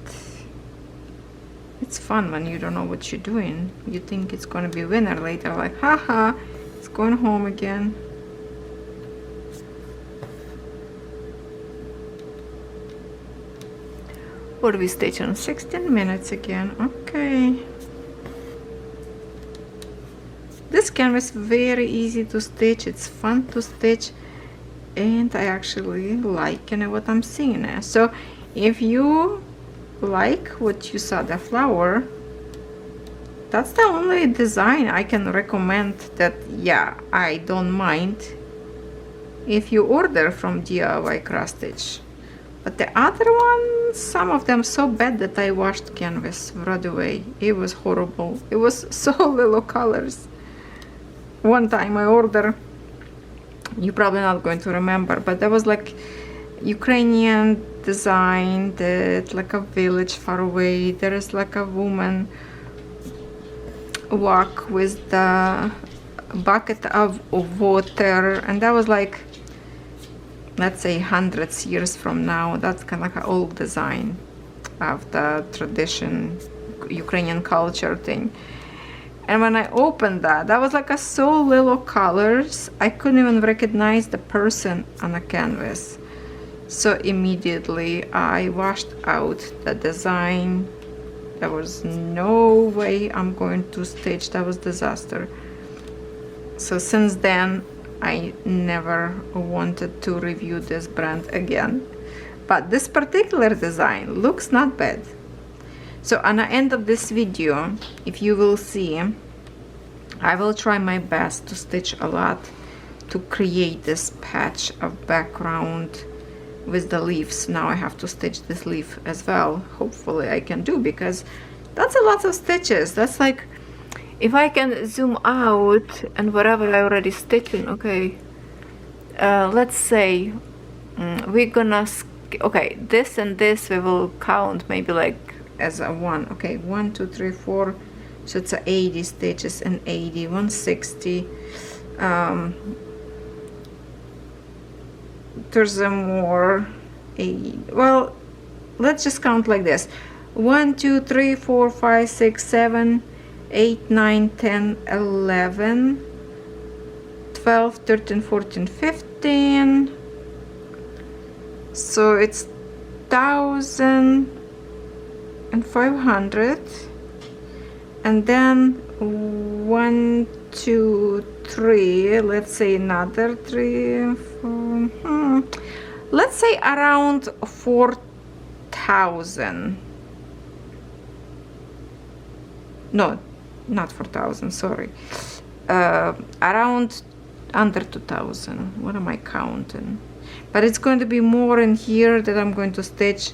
it's fun when you don't know what you're doing. You think it's gonna be winner later, like, haha, it's going home again. What do we stitch on? 16 minutes again. Okay. This canvas very easy to stitch. It's fun to stitch, and I actually like what I'm seeing now. So if you like what you saw, the flower, that's the only design I can recommend that, yeah, I don't mind if you order from DIY Cross Stitch. But the other ones, some of them so bad that I washed canvas right away. It was horrible. It was so little colors. One time I ordered, you're probably not going to remember, but that was like Ukrainian design, that like a village far away. There is like a woman walk with the bucket of water, and that was like, let's say, hundreds years from now. That's kind of like an old design of the tradition, Ukrainian culture thing. And when I opened that, that was like a so little colors, I couldn't even recognize the person on the canvas. So immediately I washed out the design. There was no way I'm going to stitch. That was disaster. So since then, I never wanted to review this brand again. But this particular design looks not bad. So on the end of this video, if you will see, I will try my best to stitch a lot to create this patch of background with the leaves. Now I have to stitch this leaf as well. Hopefully I can do, because that's a lot of stitches. That's like, if I can zoom out and whatever I already stitching, okay, let's say we're gonna, okay, this and this we will count maybe like as a 1. Okay, 1 2 3 4, so it's a 80 stitches, and 80, 160. There's a more 80. Well, let's just count like this: 1 2 3 4 5 6 7 8 9 10 11 12 13 14 15. So it's 1,500, and then 1, 2, 3. Let's say another 3, 4. Let's say around 4,000. No, not 4,000. Sorry. Around under 2,000. What am I counting? But it's going to be more in here that I'm going to stitch.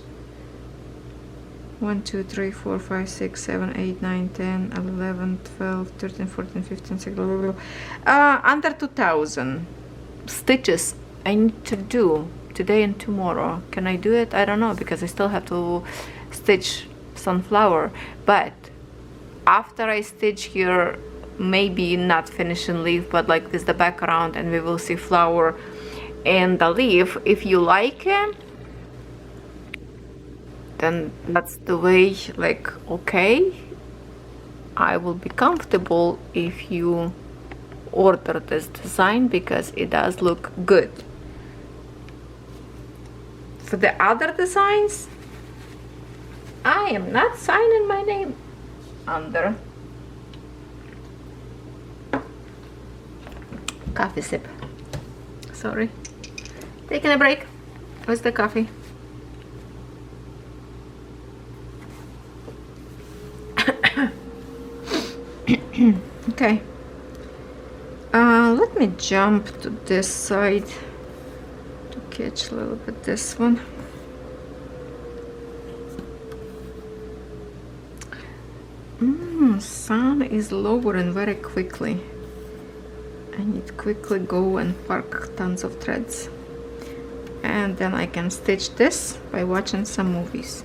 1, 2, 3, 4, 5, 6, 7, 8, 9, 10, 11, 12, 13, 14, 15, 16, blah, blah, blah. Under 2,000 stitches I need to do today and tomorrow. Can I do it? I don't know, because I still have to stitch sunflower. But after I stitch here, maybe not finishing leaf, but like this the background, and we will see flower and the leaf. If you like it, then that's the way, like, okay, I will be comfortable if you order this design, because it does look good. For the other designs, I am not signing my name under. Coffee sip. Sorry. Taking a break. Where's the coffee? Okay. Let me jump to this side to catch a little bit this one. Sun is lowering very quickly. I need to quickly go and park tons of threads, and then I can stitch this by watching some movies.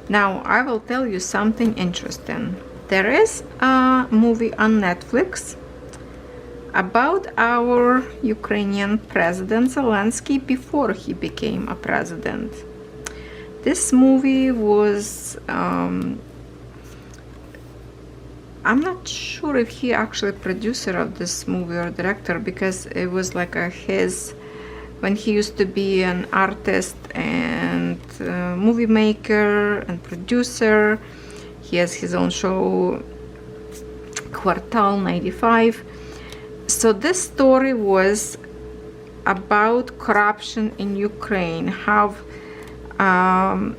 Now I will tell you something interesting. There is a movie on Netflix about our Ukrainian President Zelensky before he became a president. This movie was I'm not sure if he actually producer of this movie or director, because it was like his, when he used to be an artist and movie maker and producer. He has his own show, Quartal 95. So this story was about corruption in Ukraine, how a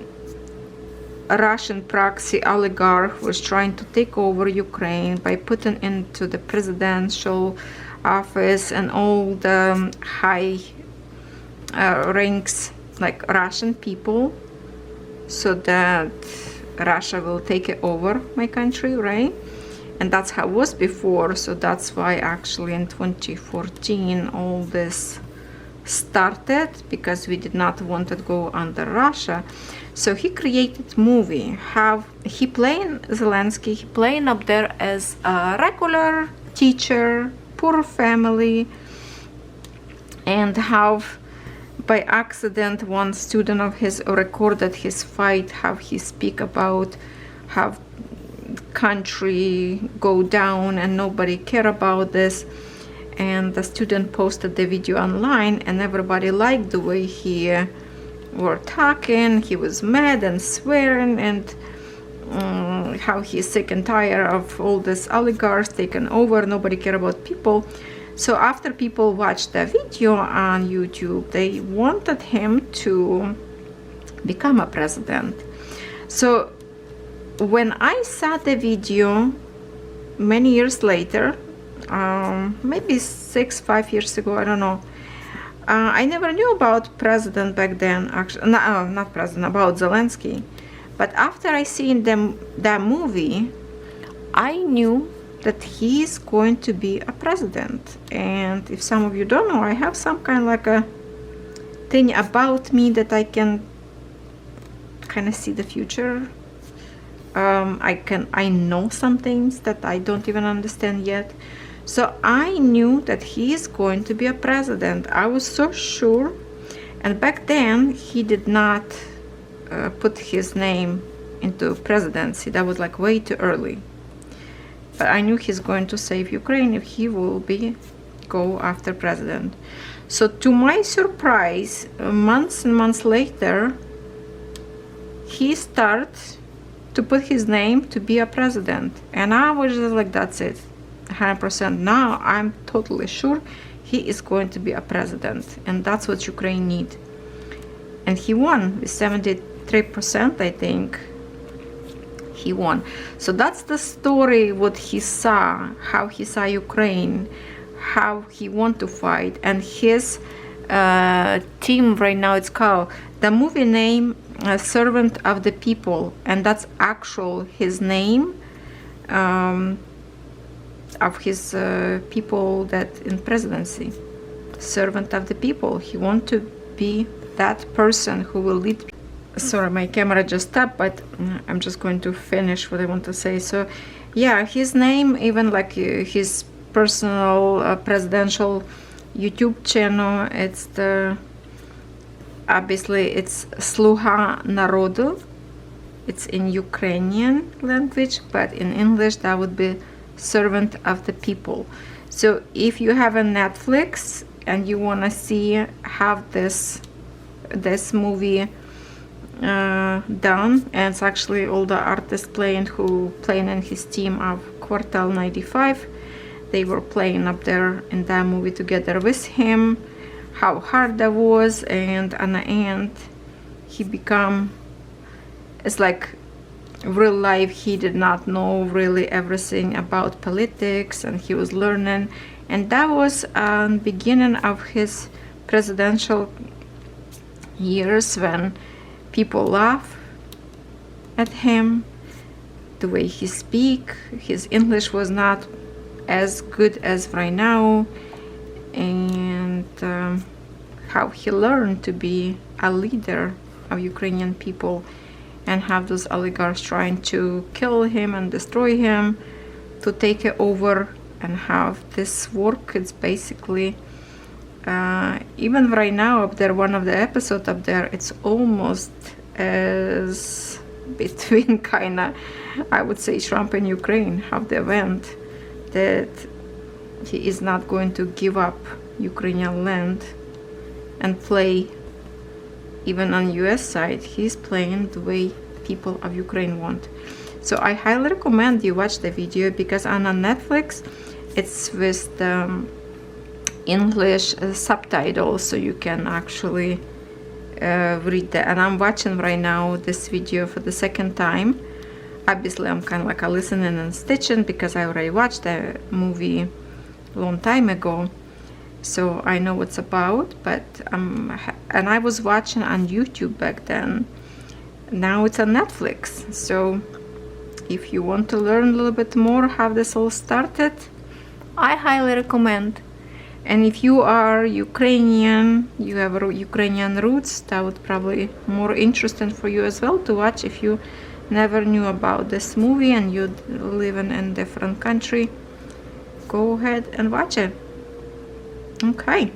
Russian proxy oligarch was trying to take over Ukraine by putting into the presidential office and all the high ranks, like Russian people, so that Russia will take it over my country, right? And that's how it was before. So that's why actually in 2014 all this started, because we did not want to go under Russia. So he created movie, how he playing Zelensky, he playing up there as a regular teacher, poor family, and how by accident one student of his recorded his fight, how he speak about how country go down and nobody care about this. And the student posted the video online, and everybody liked the way he were talking. He was mad and swearing, and how he's sick and tired of all this oligarchs taking over. Nobody care about people. So after people watched the video on YouTube, they wanted him to become a president. So when I saw the video many years later, maybe 5 years ago, I don't know, I never knew about president back then, actually. No, not president, about Zelensky. But after I seen that movie, I knew that he is going to be a president. And if some of you don't know, I have some kind of like a thing about me that I can kind of see the future. I know some things that I don't even understand yet. So I knew that he is going to be a president. I was so sure. And back then he did not put his name into presidency. That was like way too early. But I knew he's going to save Ukraine if he will go after president. So to my surprise, months and months later, he started to put his name to be a president. And I was just like, that's it, 100%. Now I'm totally sure he is going to be a president, and that's what Ukraine need. And he won with 73%, I think. He won. So that's the story, what he saw, how he saw Ukraine, how he want to fight. And his team right now, it's called, the movie name, Servant of the People, and that's actual his name of his people that in presidency. Servant of the People. He want to be that person who will lead. Sorry, my camera just stopped, but I'm just going to finish what I want to say. So yeah, his name, even like his personal presidential YouTube channel, it's the, obviously it's Sluha Narodu. It's in Ukrainian language, but in English that would be Servant of the People. So if you have a Netflix and you want to see how this movie done, and it's actually all the artists playing in his team of Quartal 95, they were playing up there in that movie together with him, how hard that was, and at the end he become, it's like real life, he did not know really everything about politics, and he was learning, and that was beginning of his presidential years when people laugh at him, the way he speak. His English was not as good as right now, and how he learned to be a leader of Ukrainian people, and have those oligarchs trying to kill him and destroy him to take it over, and have this work. It's basically even right now up there, one of the episodes up there, it's almost as between kind of, I would say, Trump and Ukraine, how they went, that he is not going to give up Ukrainian land and play. Even on US side, he's playing the way people of Ukraine want. So I highly recommend you watch the video, because on Netflix it's with the English subtitles, so you can actually read that. And I'm watching right now this video for the second time. Obviously I'm kind of like a listening and stitching, because I already watched the movie a long time ago, so I know what's about. But and I was watching on YouTube back then. Now it's on Netflix. So if you want to learn a little bit more how this all started, I highly recommend. And if you are Ukrainian, you have Ukrainian roots, that would probably more interesting for you as well to watch. If you never knew about this movie and you live in a different country, go ahead and watch it. Okay,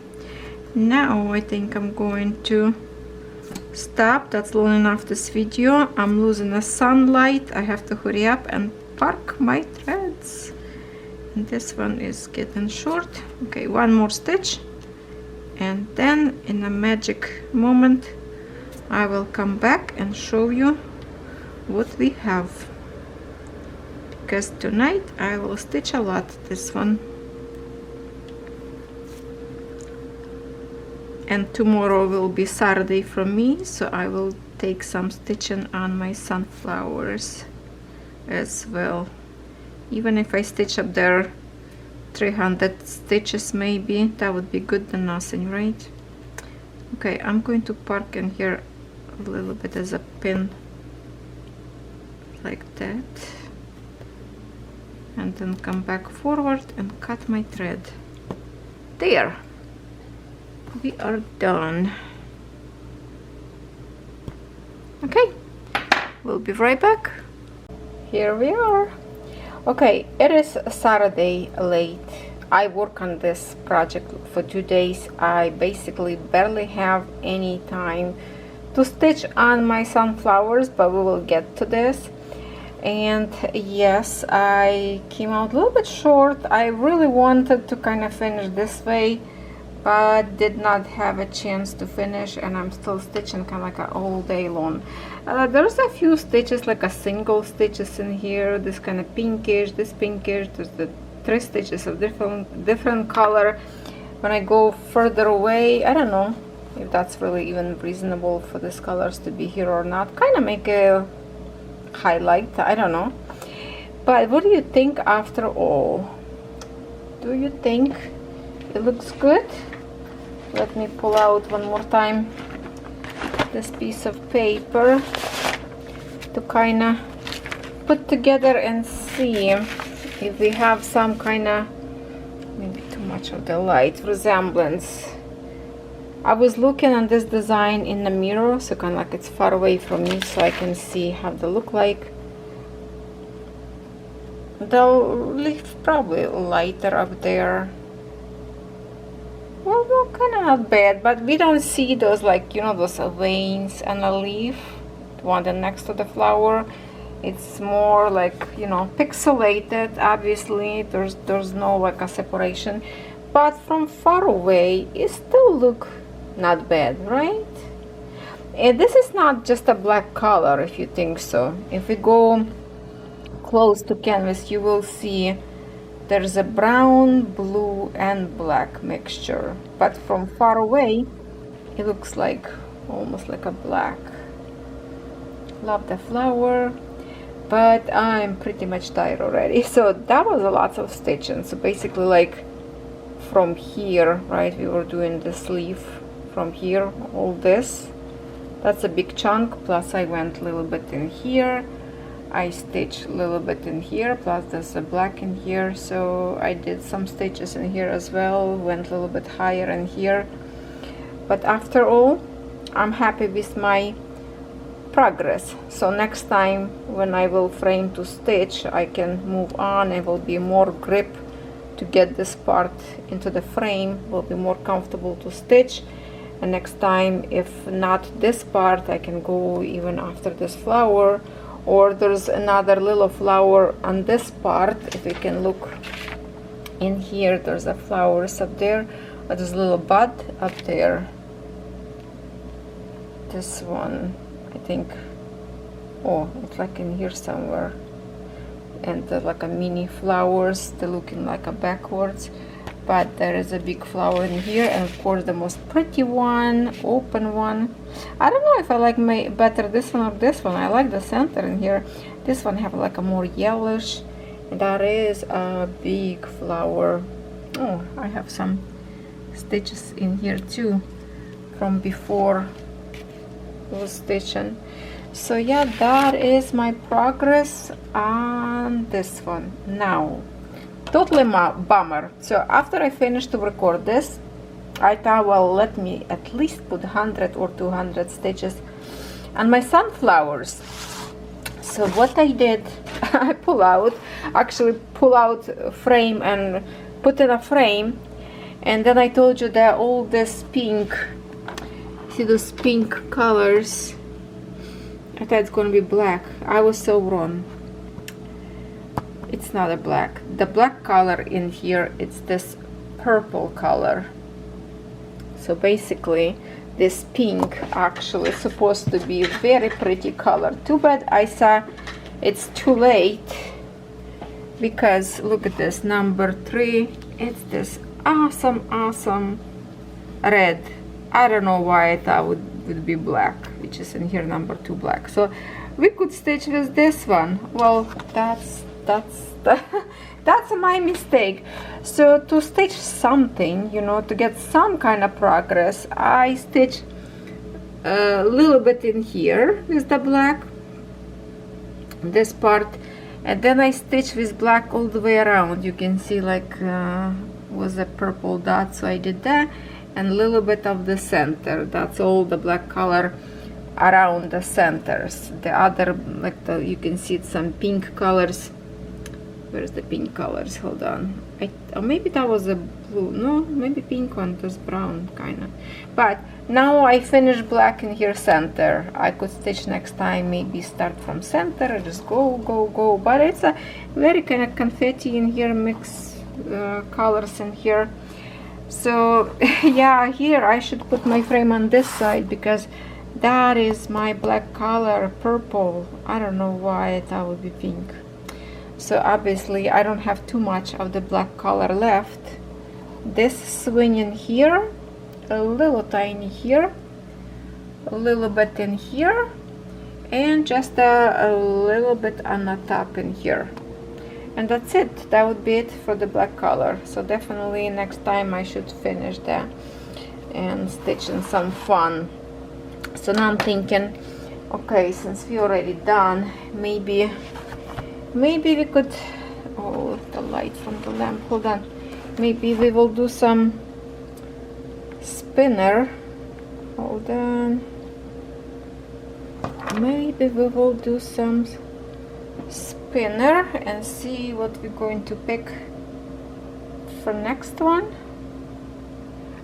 now I think I'm going to stop. That's long enough this video. I'm losing the sunlight. I have to hurry up and park my threads. And this one is getting short. Okay, one more stitch, and then in a magic moment I will come back and show you what we have, because tonight I will stitch a lot this one, and tomorrow will be Saturday for me, so I will take some stitching on my sunflowers as well. Even if I stitch up there 300 stitches, maybe that would be good than nothing, right? Okay, I'm going to park in here a little bit as a pin, like that, and then come back forward and cut my thread. There, we are done. Okay, we'll be right back. Here we are. Okay, it is Saturday late. I work on this project for 2 days. I basically barely have any time to stitch on my sunflowers, but we will get to this. And yes, I came out a little bit short. I really wanted to kind of finish this way, but did not have a chance to finish, and I'm still stitching kind of like all day long. There's a few stitches, like a single stitches in here, this kind of pinkish, this pinkish, there's the 3 stitches of different color. When I go further away, I don't know if that's really even reasonable for these colors to be here or not. Kind of make a highlight, I don't know. But what do you think after all? Do you think it looks good? Let me pull out one more time this piece of paper to kind of put together and see if we have some kind of, maybe too much of the light, resemblance. I was looking at this design in the mirror, so kind of like it's far away from me, so I can see how they look like. The leaf probably lighter up there. Well, kind of not bad, but we don't see those, like, you know, those veins on the leaf, the one that next to the flower. It's more like, you know, pixelated. Obviously there's no like a separation, but from far away it still look not bad, right? And this is not just a black color, if you think so. If we go close to canvas, you will see there's a brown, blue and black mixture, but from far away it looks like almost like a black. Love the flower, but I'm pretty tired tired already. So that was a lot of stitching. So basically, like from here, right, we were doing the sleeve from here, all this, that's a big chunk, plus I went a little bit in here, I stitched a little bit in here, plus there's a black in here, so I did some stitches in here as well, went a little bit higher in here. But after all, I'm happy with my progress. So next time when I will frame to stitch, I can move on. It will be more grip to get this part into the frame, will be more comfortable to stitch. And next time, if not this part, I can go even after this flower, or there's another little flower on this part. If you can look in here, there's a flowers up there, there's a little bud up there. This one, I think, oh, it's like in here somewhere, and like a mini flowers, they're looking like a backwards, but there is a big flower in here, and of course the most pretty one, open one. I don't know if I like better this one or this one. I like the center in here. This one have like a more yellowish, and that is a big flower. Oh, I have some stitches in here too from before was stitching. So yeah, that is my progress on this one. Now, totally bummer. So after I finished to record this, I thought, well, let me at least put 100 or 200 stitches on my sunflowers. So what I did, I pull out frame and put in a frame, and then I told you that all this pink, see those pink colors, I thought it's gonna be black. I was so wrong. It's not a black. The black color in here, it's this purple color. So basically this pink actually is supposed to be a very pretty color. Too bad I saw it's too late, because look at this, number 3, it's this awesome red. I don't know why I thought would be black, which is in here, number 2 black. So we could stitch with this one. Well, that's my mistake. So to stitch something, you know, to get some kind of progress, I stitch a little bit in here with the black, this part, and then I stitch with black all the way around. You can see like was a purple dot, so I did that, and a little bit of the center. That's all the black color around the centers. The other, like you can see some pink colors. Where's the pink colors? Hold on. Or maybe that was a blue. No, maybe pink one. It was brown, kind of. But now I finished black in here center. I could stitch next time, maybe start from center, just go. But it's a very kind of confetti in here, mix colors in here. So yeah, here I should put my frame on this side because that is my black color, purple. I don't know why I thought it would be pink. So obviously I don't have too much of the black color left. This swing in here, a little tiny here, a little bit in here, and just a little bit on the top in here. And that's it. That would be it for the black color. So definitely next time I should finish that and stitch in some fun. So now I'm thinking, okay, since we already done, maybe we could, oh, the light from the lamp, hold on, maybe we will do some spinner, hold on, maybe we will do some spinner and see what we're going to pick for next one.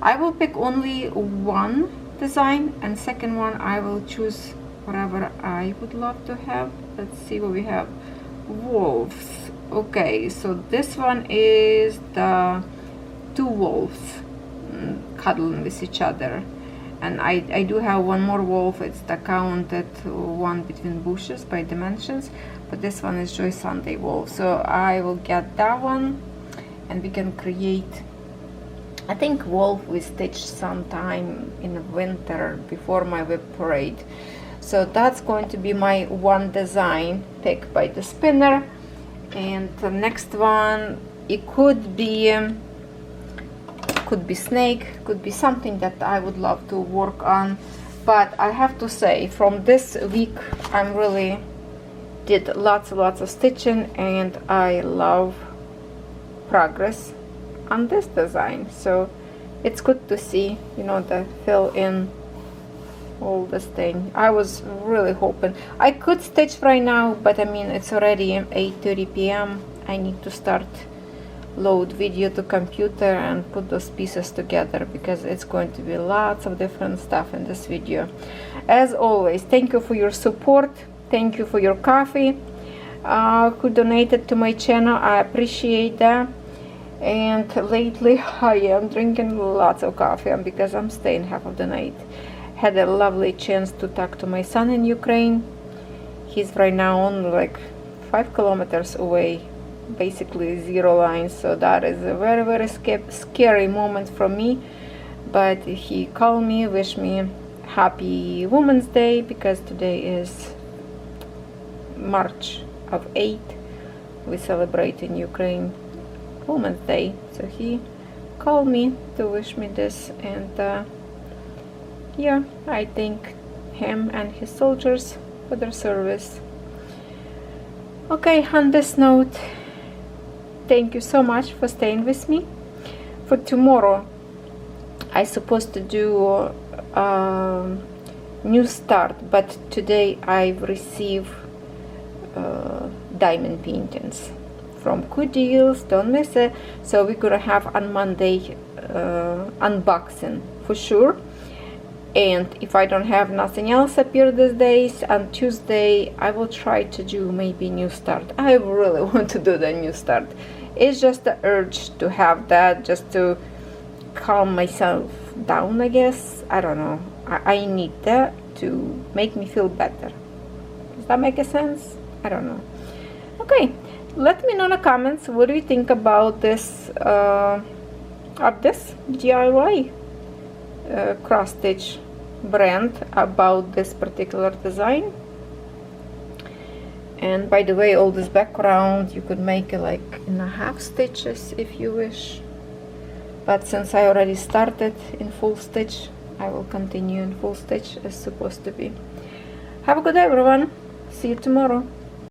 I will pick only one design, and second one I will choose whatever I would love to have. Let's see what we have. Wolves. Okay, so this one is the two wolves cuddling with each other, and I do have one more wolf. It's the counted one between bushes by dimensions, but this one is Joy Sunday wolf, so I will get that one and we can create, I think wolf we stitch sometime in the winter before my whip parade. So that's going to be my one design picked by the spinner. And the next one, it could be snake, could be something that I would love to work on. But I have to say, from this week I'm really did lots of stitching, and I love progress on this design. So it's good to see, you know, the fill in all this thing. I was really hoping I could stitch right now, but I mean it's already 8:30 p.m. I need to start load video to computer and put those pieces together, because it's going to be lots of different stuff in this video. As always, thank you for your support, thank you for your coffee who donated to my channel. I appreciate that. And lately I am drinking lots of coffee because I'm staying half of the night. Had a lovely chance to talk to my son in Ukraine. He's right now on like 5 kilometers away, basically 0 lines, so that is a very scary moment for me. But he called me, wished me happy Women's Day, because today is March of 8. We celebrate in Ukraine Women's Day, so he called me to wish me this, and yeah, I thank him and his soldiers for their service. Okay, on this note, thank you so much for staying with me. For tomorrow I supposed to do new start, but today I've received diamond paintings from Good Deals, don't miss it. So we're gonna have on Monday unboxing for sure. And if I don't have nothing else appear these days, on Tuesday I will try to do maybe new start. I really want to do the new start. It's just the urge to have that, just to calm myself down, I guess. I don't know, I need that to make me feel better. Does that make a sense? I don't know. Okay, let me know in the comments what do you think about this DIY cross stitch brand, about this particular design. And by the way, all this background you could make it like in a half stitches if you wish, but since I already started in full stitch, I will continue in full stitch as supposed to be. Have a good day everyone, see you tomorrow.